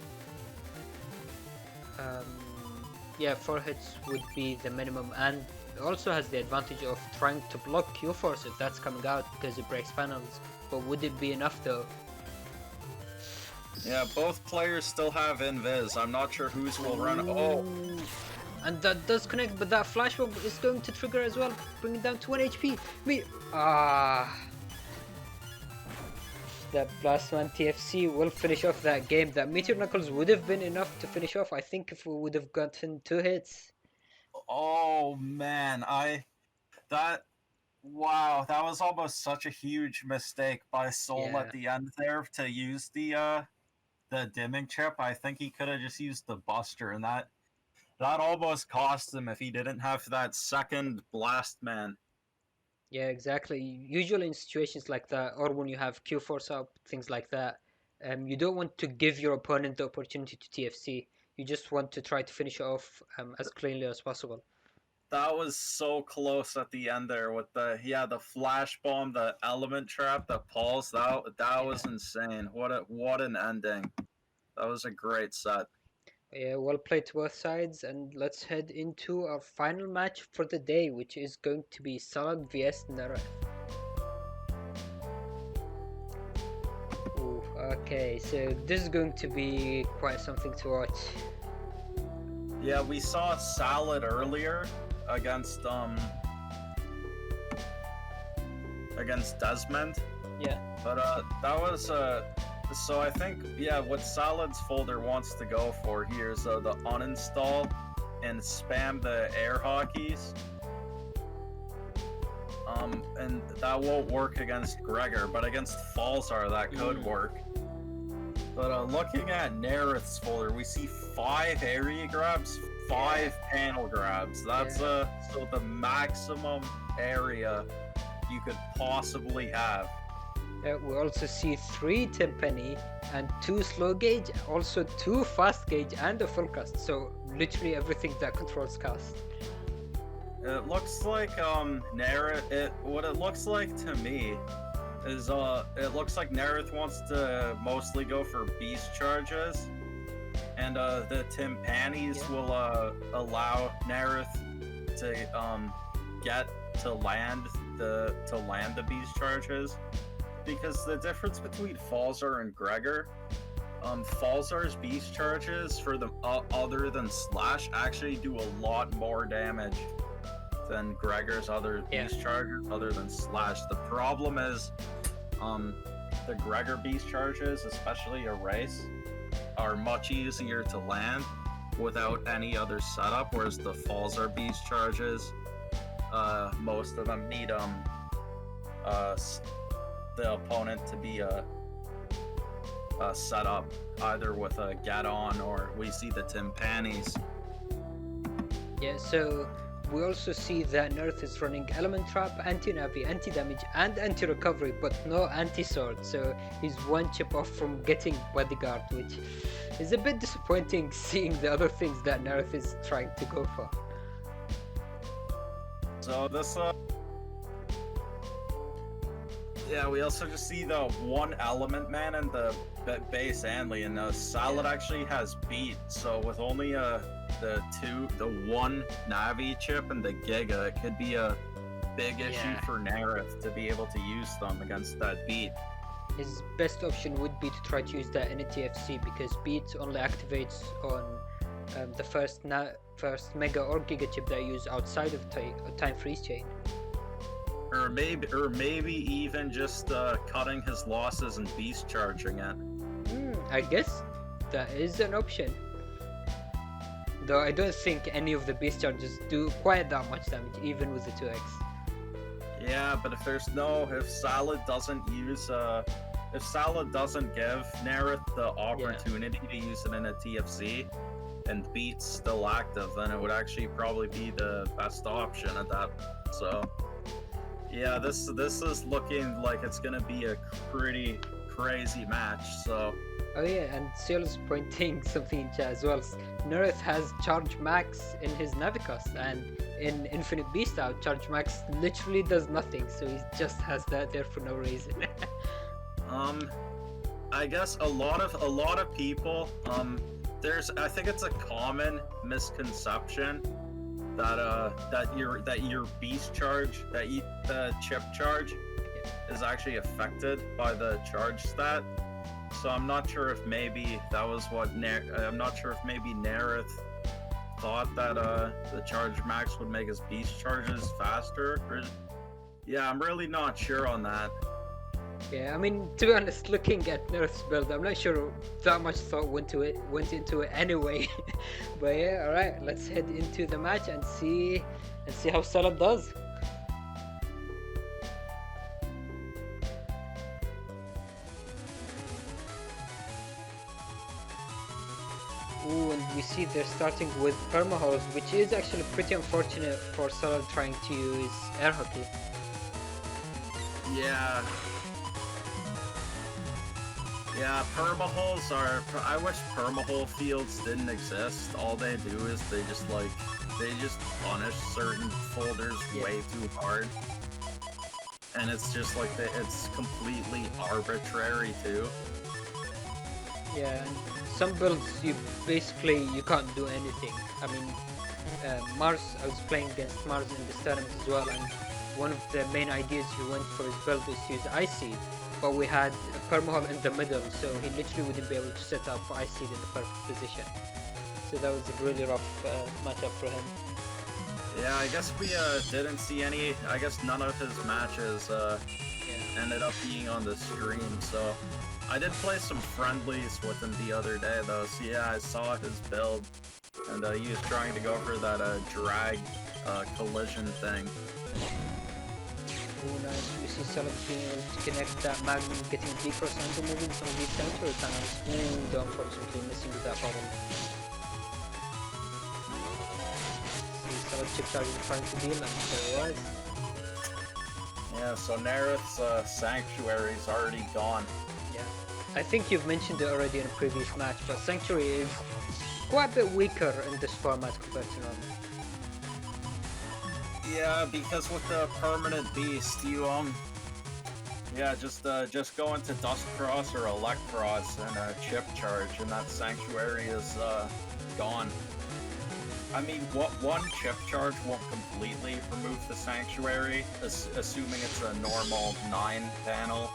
Yeah, 4 hits would be the minimum, and it also has the advantage of trying to block Q-Force if that's coming out because it breaks panels. But would it be enough though? Yeah, both players still have invis. I'm not sure whose will run. Oh, And that does connect, but that flash bomb is going to trigger as well, bringing down to 1 HP. That Blastman TFC will finish off that game. That Meteor Knuckles would have been enough to finish off, I think, if we would have gotten 2 hits. oh man, wow, that was almost such a huge mistake by Soul Yeah. at the end there to use the dimming chip. I think he could have just used the Buster, and that almost cost him if he didn't have that second Blast Man. Yeah, exactly. Usually in situations like that, or when you have Q-Force up, things like that, you don't want to give your opponent the opportunity to TFC. You just want to try to finish it off as cleanly as possible. That was so close at the end there with the flash bomb, the element trap, the pulse. That was insane. What an ending. That was a great set. Yeah, well played to both sides, and let's head into our final match for the day, which is going to be Cielael vs Neryth. Ooh, okay, so this is going to be quite something to watch. Yeah, we saw Salad earlier against Desmond. Yeah. But that was so I think what Salad's folder wants to go for here is the uninstall and spam the air hockeys. And that won't work against Gregor, but against Falzar that could work. But looking at Neryth's folder, we see 5 area grabs, 5 panel grabs. That's so the maximum area you could possibly have. We also see 3 Timpani and 2 slow gauge, also 2 fast gauge and a full cast. So literally everything that controls cast. It looks like Neryth. What it looks like to me is it looks like Neryth wants to mostly go for beast charges, and the Timpanis will allow Neryth to get to land the beast charges, because the difference between Falzar and Gregor Falzar's beast charges for the other than slash actually do a lot more damage than Gregor's other beast charges other than slash. The problem is, the Gregor beast charges, especially a race, are much easier to land without any other setup, whereas the Falzar beast charges, most of them need the opponent to be set up either with a get on or we see the tympanis. Yeah, so we also see that Neryth is running element trap, anti-navi, anti-damage, and anti-recovery, but no anti-sword, so he's one chip off from getting bodyguard, which is a bit disappointing seeing the other things that Neryth is trying to go for. So this yeah, we also just see the one element man and the base Anley, and Salad actually has beat, so with only the one Navi chip and the Giga, it could be a big issue for Neryth to be able to use them against that beat. His best option would be to try to use that NTFC, because beat only activates on the first Mega or Giga chip that you use outside of time freeze chain. Or maybe even just cutting his losses and beast charging it. I guess that is an option. Though I don't think any of the beast charges do quite that much damage, even with the 2x. Yeah, but if Salad doesn't use, if Salad doesn't give Neryth the opportunity to use it in a TFC, and beat's still active, then it would actually probably be the best option at that. So, yeah, this is looking like it's gonna be a pretty crazy match. So. Oh yeah, and Cielael's pointing something in chat as well. Neryth has charge max in his Navicus, and in Infinite Beast out, charge max literally does nothing, so he just has that there for no reason. I guess a lot of people, I think it's a common misconception that your beast charge, the chip charge, is actually affected by the charge stat. So I'm not sure if maybe that was what I'm not sure if maybe Neryth thought that the charge max would make his beast charges faster. Yeah, I'm really not sure on that. Yeah, I mean, to be honest, looking at Neryth's build, I'm not sure that much thought went into it anyway. But yeah, alright, let's head into the match and see how Salad does. Ooh, and we see they're starting with Permahose, which is actually pretty unfortunate for Salad trying to use air hockey. Yeah. Yeah, permaholes are. I wish permahole fields didn't exist. All they do is they just punish certain folders way too hard, and it's just like it's completely arbitrary too. Yeah, and some builds you can't do anything. I mean, Mars. I was playing against Mars in this tournament as well, and one of the main ideas he went for his build is to use Ice Seed. But we had a permahole in the middle, so he literally wouldn't be able to set up Ice Seed in the perfect position. So that was a really rough matchup for him. Yeah, I guess we didn't see any. I guess none of his matches ended up being on the stream. So I did play some friendlies with him the other day, though. So yeah, I saw his build, and he was trying to go for that drag collision thing. Oh, nice. We see Salad being able to connect that Magnum, getting D-Cross and removing some of these counter tunnels. Ooh, unfortunately missing with that problem. See Salad chip charging trying to deal, and there it was. Yeah, so Neryth's Sanctuary is already gone. Yeah. I think you've mentioned it already in a previous match, but Sanctuary is quite a bit weaker in this format compared to normal. Yeah, because with the permanent beast, you just go into Dust Cross or Electros and chip charge, and that Sanctuary is gone. I mean, one chip charge won't completely remove the Sanctuary, assuming it's a normal 9 panel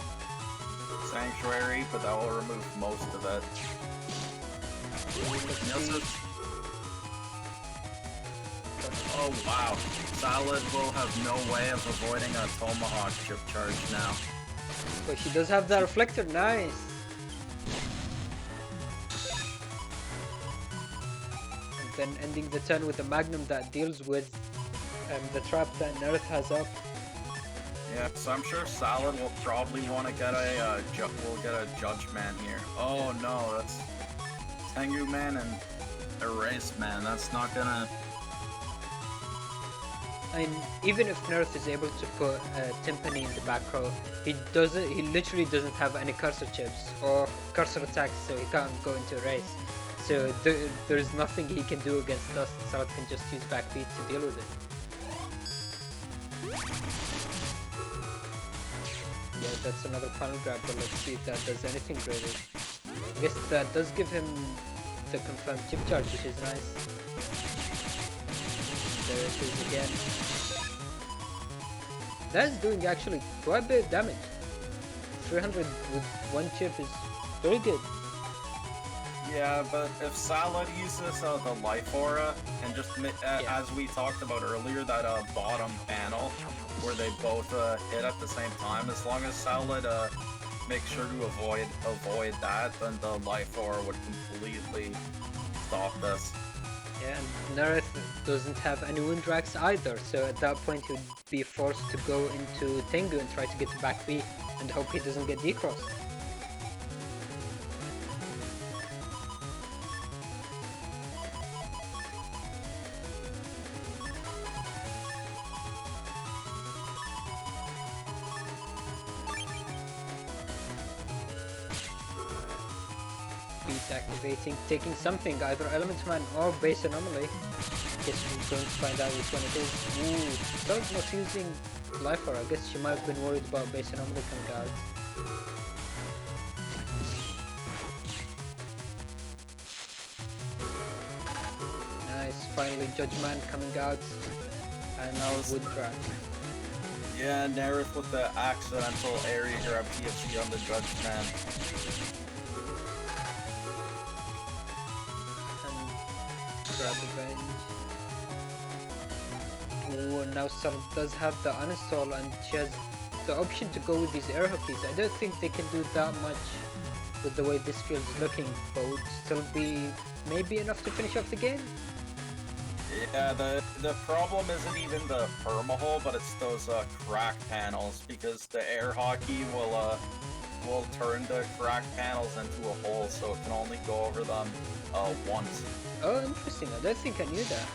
Sanctuary, but that will remove most of it. Oh wow, Salad will have no way of avoiding a Tomahawk chip charge now. But she does have that reflector, nice. And then ending the turn with the Magnum that deals with the trap that Neryth has up. Yeah, so I'm sure Salad will probably want to get a Judge Man here. Oh no, that's Tengu Man and Erase Man. That's not gonna. I mean, even if Neryth is able to put Timpani in the back row, he literally doesn't have any cursor chips or cursor attacks, so he can't go into a race. So there's nothing he can do against us. Salad can just use backbeat to deal with it. Yeah, that's another final grab, but let's see if that does anything really. I guess that does give him the confirmed chip charge, which is nice. There it is again. That's doing actually quite a bit of damage. 300 with one chip is very good. Yeah, but if Salad uses the Life Aura and just as we talked about earlier, that bottom panel where they both hit at the same time, as long as Salad makes sure to avoid that, then the Life Aura would completely stop this. Yeah, and Neryth doesn't have any wind racks either, so at that point he would be forced to go into Tengu and try to get the back B and hope he doesn't get decrossed. Activating, taking something, either Element Man or Base Anomaly. Guess we're going to find out which one it is. Ooh, Salad not using Life Aura. I guess she might have been worried about Base Anomaly coming out. Nice, finally Judge Man coming out. And now Wood Trap. Yeah, Neryth with the accidental area grab TFC on the Judge Man. Grab Revenge. Oh, now Salad does have the uninstall and she has the option to go with these air hookies. I don't think they can do that much with the way this field is looking, but would still be maybe enough to finish off the game. Yeah, the problem isn't even the perma-hole, but it's those crack panels, because the air hockey will turn the crack panels into a hole, so it can only go over them once. Oh, interesting. I don't think I knew that.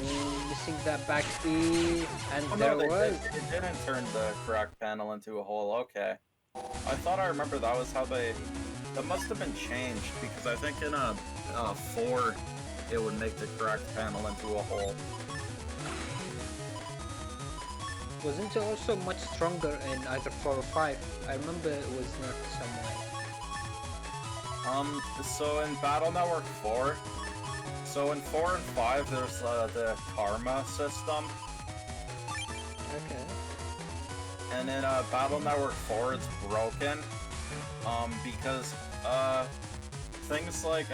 Ooh, missing that back B, and there it was. It didn't turn the crack panel into a hole, okay. I thought I remember that was how they... That must have been changed, because I think in a 4, it would make the cracked panel into a hole. Wasn't it also much stronger in either 4 or 5? I remember it was nerfed some way. So in Battle Network 4, so in 4 and 5, there's the Karma system. Okay. And in Battle Network 4, it's broken. Because, things like,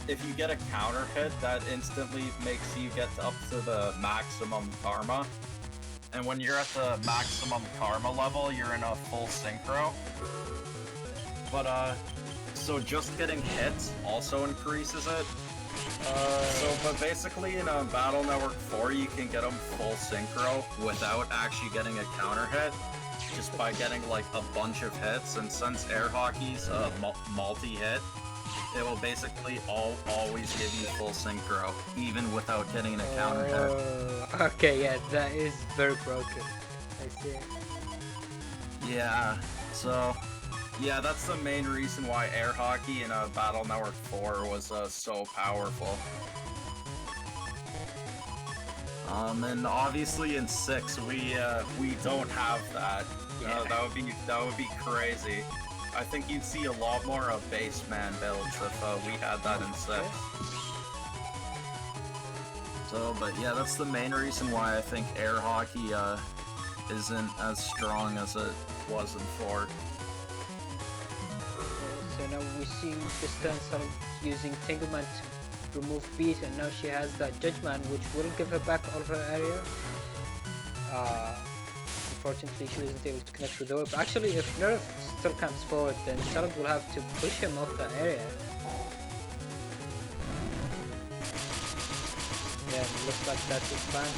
if you get a counter hit, that instantly makes you get up to the maximum Karma. And when you're at the maximum Karma level, you're in a full synchro. But, so just getting hits also increases it. But basically in Battle Network 4, you can get them full synchro without actually getting a counter hit, just by getting like a bunch of hits. And since air hockey's multi-hit, it will basically always give you full synchro, even without getting a counter hit. Okay, yeah, that is very broken. I see. Yeah, so... Yeah, that's the main reason why air hockey in Battle Network 4 was so powerful. And obviously in 6 we don't have that. Yeah. That would be crazy. I think you'd see a lot more baseman builds if we had that in 6. So, but yeah, that's the main reason why I think air hockey isn't as strong as it was in 4. So now we see this turn Salad using Tangleman to remove beat, and now she has that Judgment, which will give her back all her area. Unfortunately, she wasn't able to connect with the whip. Actually, if Neryth still comes forward, then Salad will have to push him off that area. Yeah, it looks like that's his plan.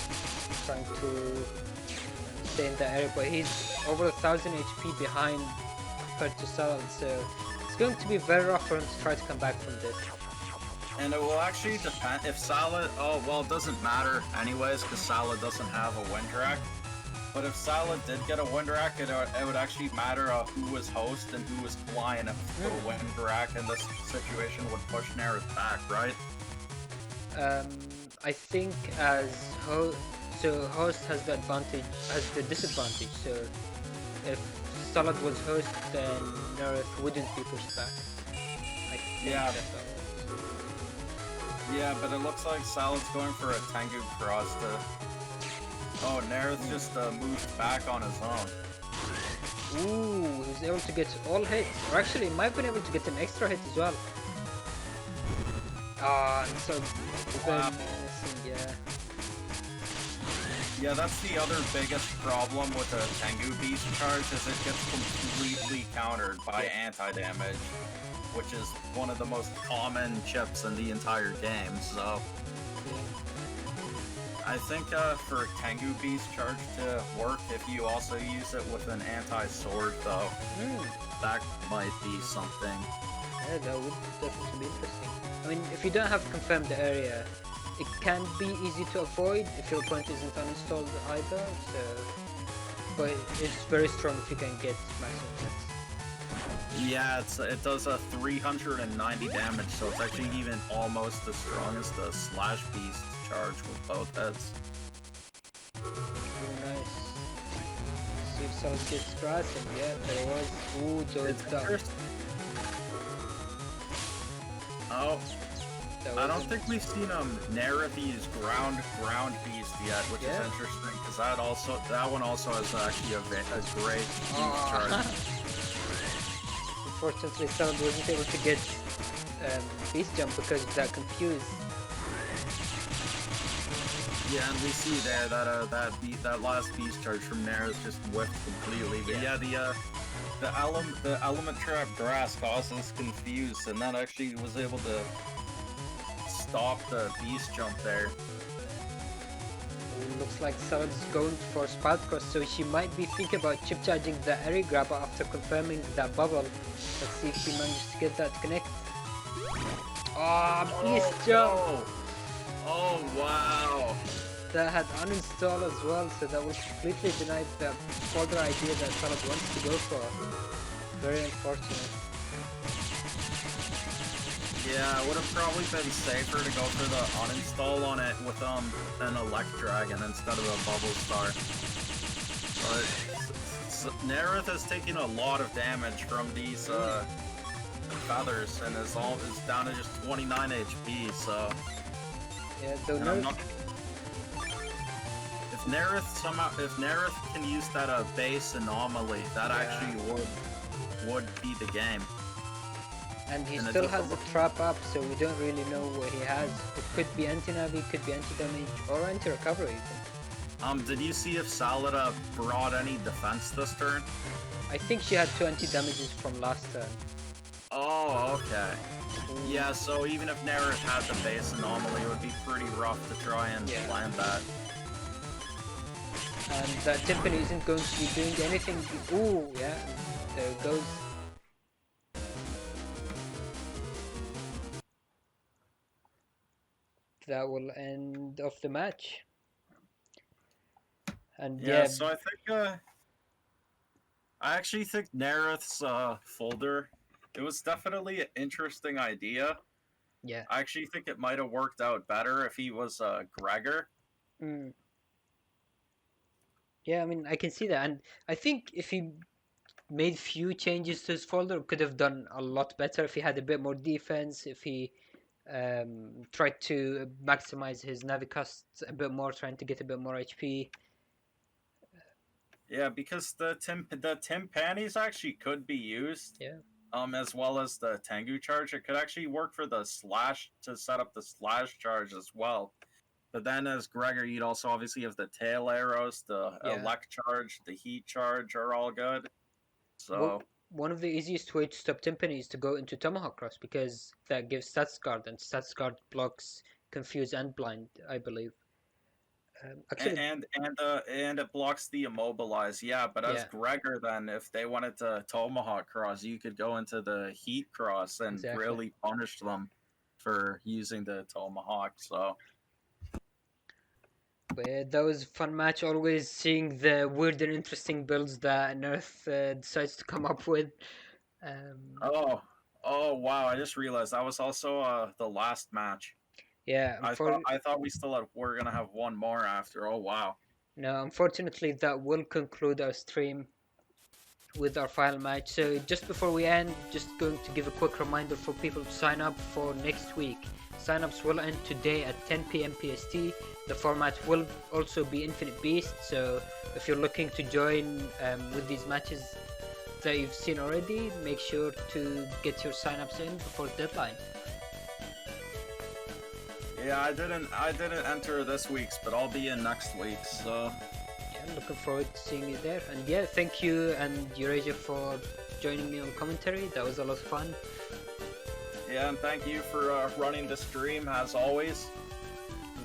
Trying to stay in that area, but he's over 1000 HP behind compared to Salad, so it's going to be very rough for him to try to come back from this. And it will actually depend if Salad. Oh well, it doesn't matter anyways because Salad doesn't have a wind rack. But if Salad did get a wind rack, it would actually matter who was host and who was flying. If the wind rack in this situation would push Neryth back, right? I think as host has the advantage, has the disadvantage. So if Salad was host, then Neryth wouldn't be pushed back. I think Yeah. that's how it works. Yeah, but it looks like Salad's going for a Tengu cross to. Oh, Neryth just moved back on his own. Ooh, he was able to get all hits. Or actually, might have been able to get an extra hit as well. So Wow. yeah. Yeah, that's the other biggest problem with the Tengu Beast charge is it gets completely countered by anti-damage, which is one of the most common chips in the entire game, so... I think for Tengu Beast charge to work, if you also use it with an anti-sword, though, that might be something. Yeah, that would definitely be interesting. I mean, if you don't have confirmed the area, it can be easy to avoid if your opponent isn't uninstalled either, so... But it's very strong if you can get maximum hits. Yeah, it does a 390 damage, so it's actually even almost as strong as the Slash Beast charge with both heads. Very nice. See if someone gets grass, and yeah, there was. Ooh, so it's done. Oh, I don't think we've seen Neryth use ground beast yet, which is interesting because that one also has actually a great beast charge. Unfortunately, Sound wasn't able to get beast jump because of that confused. Yeah, and we see there that that last beast charge from Neryth just whiffed completely. But yeah, the element trap grass causes confuse, and that actually was able to stop the beast jump there. Looks like Sound's going for SoulXCross, so she might be thinking about chip charging the area grabber after confirming that bubble. Let's see if she manages to get that to connect. Beast jump! Oh wow! That had uninstall as well, so that was completely denied the folder idea that Salad wants to go for. Very unfortunate. Yeah, it would have probably been safer to go for the uninstall on it with an Elect Dragon instead of a Bubble Star. But Neryth is taking a lot of damage from these feathers and is down to just 29 HP. So yeah, though if Neryth can use that base anomaly, that actually would be the game. And he still has the trap up, so we don't really know what he has. It could be anti-navi, could be anti-damage, or anti-recovery even. Did you see if Salad brought any defense this turn? I think she had 2 anti-damages from last turn. Oh, okay. Yeah, so even if Neryth had the base anomaly, it would be pretty rough to try and land that. And that Timpani isn't going to be doing anything. Ooh, yeah, there it goes. That will end off the match. And so I think I actually think Neryth's folder, it was definitely an interesting idea. Yeah. I actually think it might have worked out better if he was Gregor. Yeah, I mean, I can see that, and I think if he made few changes to his folder, could have done a lot better. If he had a bit more defense, if he tried to maximize his navi costs a bit more, trying to get a bit more HP. Yeah, because the timpanis actually could be used. Yeah. As well as the Tengu charge. It could actually work for the slash to set up the slash charge as well. But then as Gregor, you'd also obviously have the tail arrows, the Yeah. elect charge, the heat charge are all good. Well, So one of the easiest way to stop Timpani is to go into Tomahawk Cross because that gives stats guard and stats guard blocks confuse and blind, I believe. Actually, and it blocks the immobilize. Yeah, but as yeah, Gregor, then if they wanted to tomahawk cross, you could go into the heat cross and exactly. really punish them for using the tomahawk. So But yeah, that was a fun match. Always seeing the weird and interesting builds that Neryth decides to come up with. Um, oh wow! I just realized that was also the last match. yeah, I thought we still had we're gonna have one more after. Oh wow. no, unfortunately, that will conclude our stream with our final match. So just before we end, just going to give a quick reminder for people to sign up for next week. Signups will end today at 10 p.m. PST. The format will also be Infinite Beast, so if you're looking to join with these matches that you've seen already, make sure to get your signups in before the deadline. Yeah, I didn't enter this week's, but I'll be in next week's. So Yeah, looking forward to seeing you there. And yeah, thank you and Eurasia for joining me on commentary. That was a lot of fun. yeah, and thank you for running the stream as always.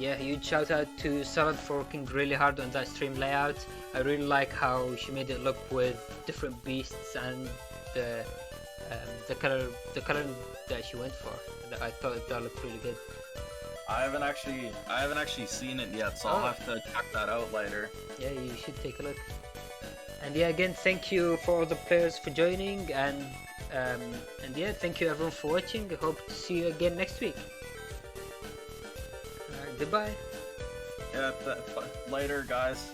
Yeah, huge shout out to Salad for working really hard on that stream layout. I really like how she made it look with different beasts and the color that she went for. I thought that looked really good. I haven't actually seen it yet, so I'll have to check that out later. Yeah, you should take a look. And yeah, again, thank you for all the players for joining, and yeah, thank you everyone for watching. I hope to see you again next week. Goodbye. Yeah, later, guys.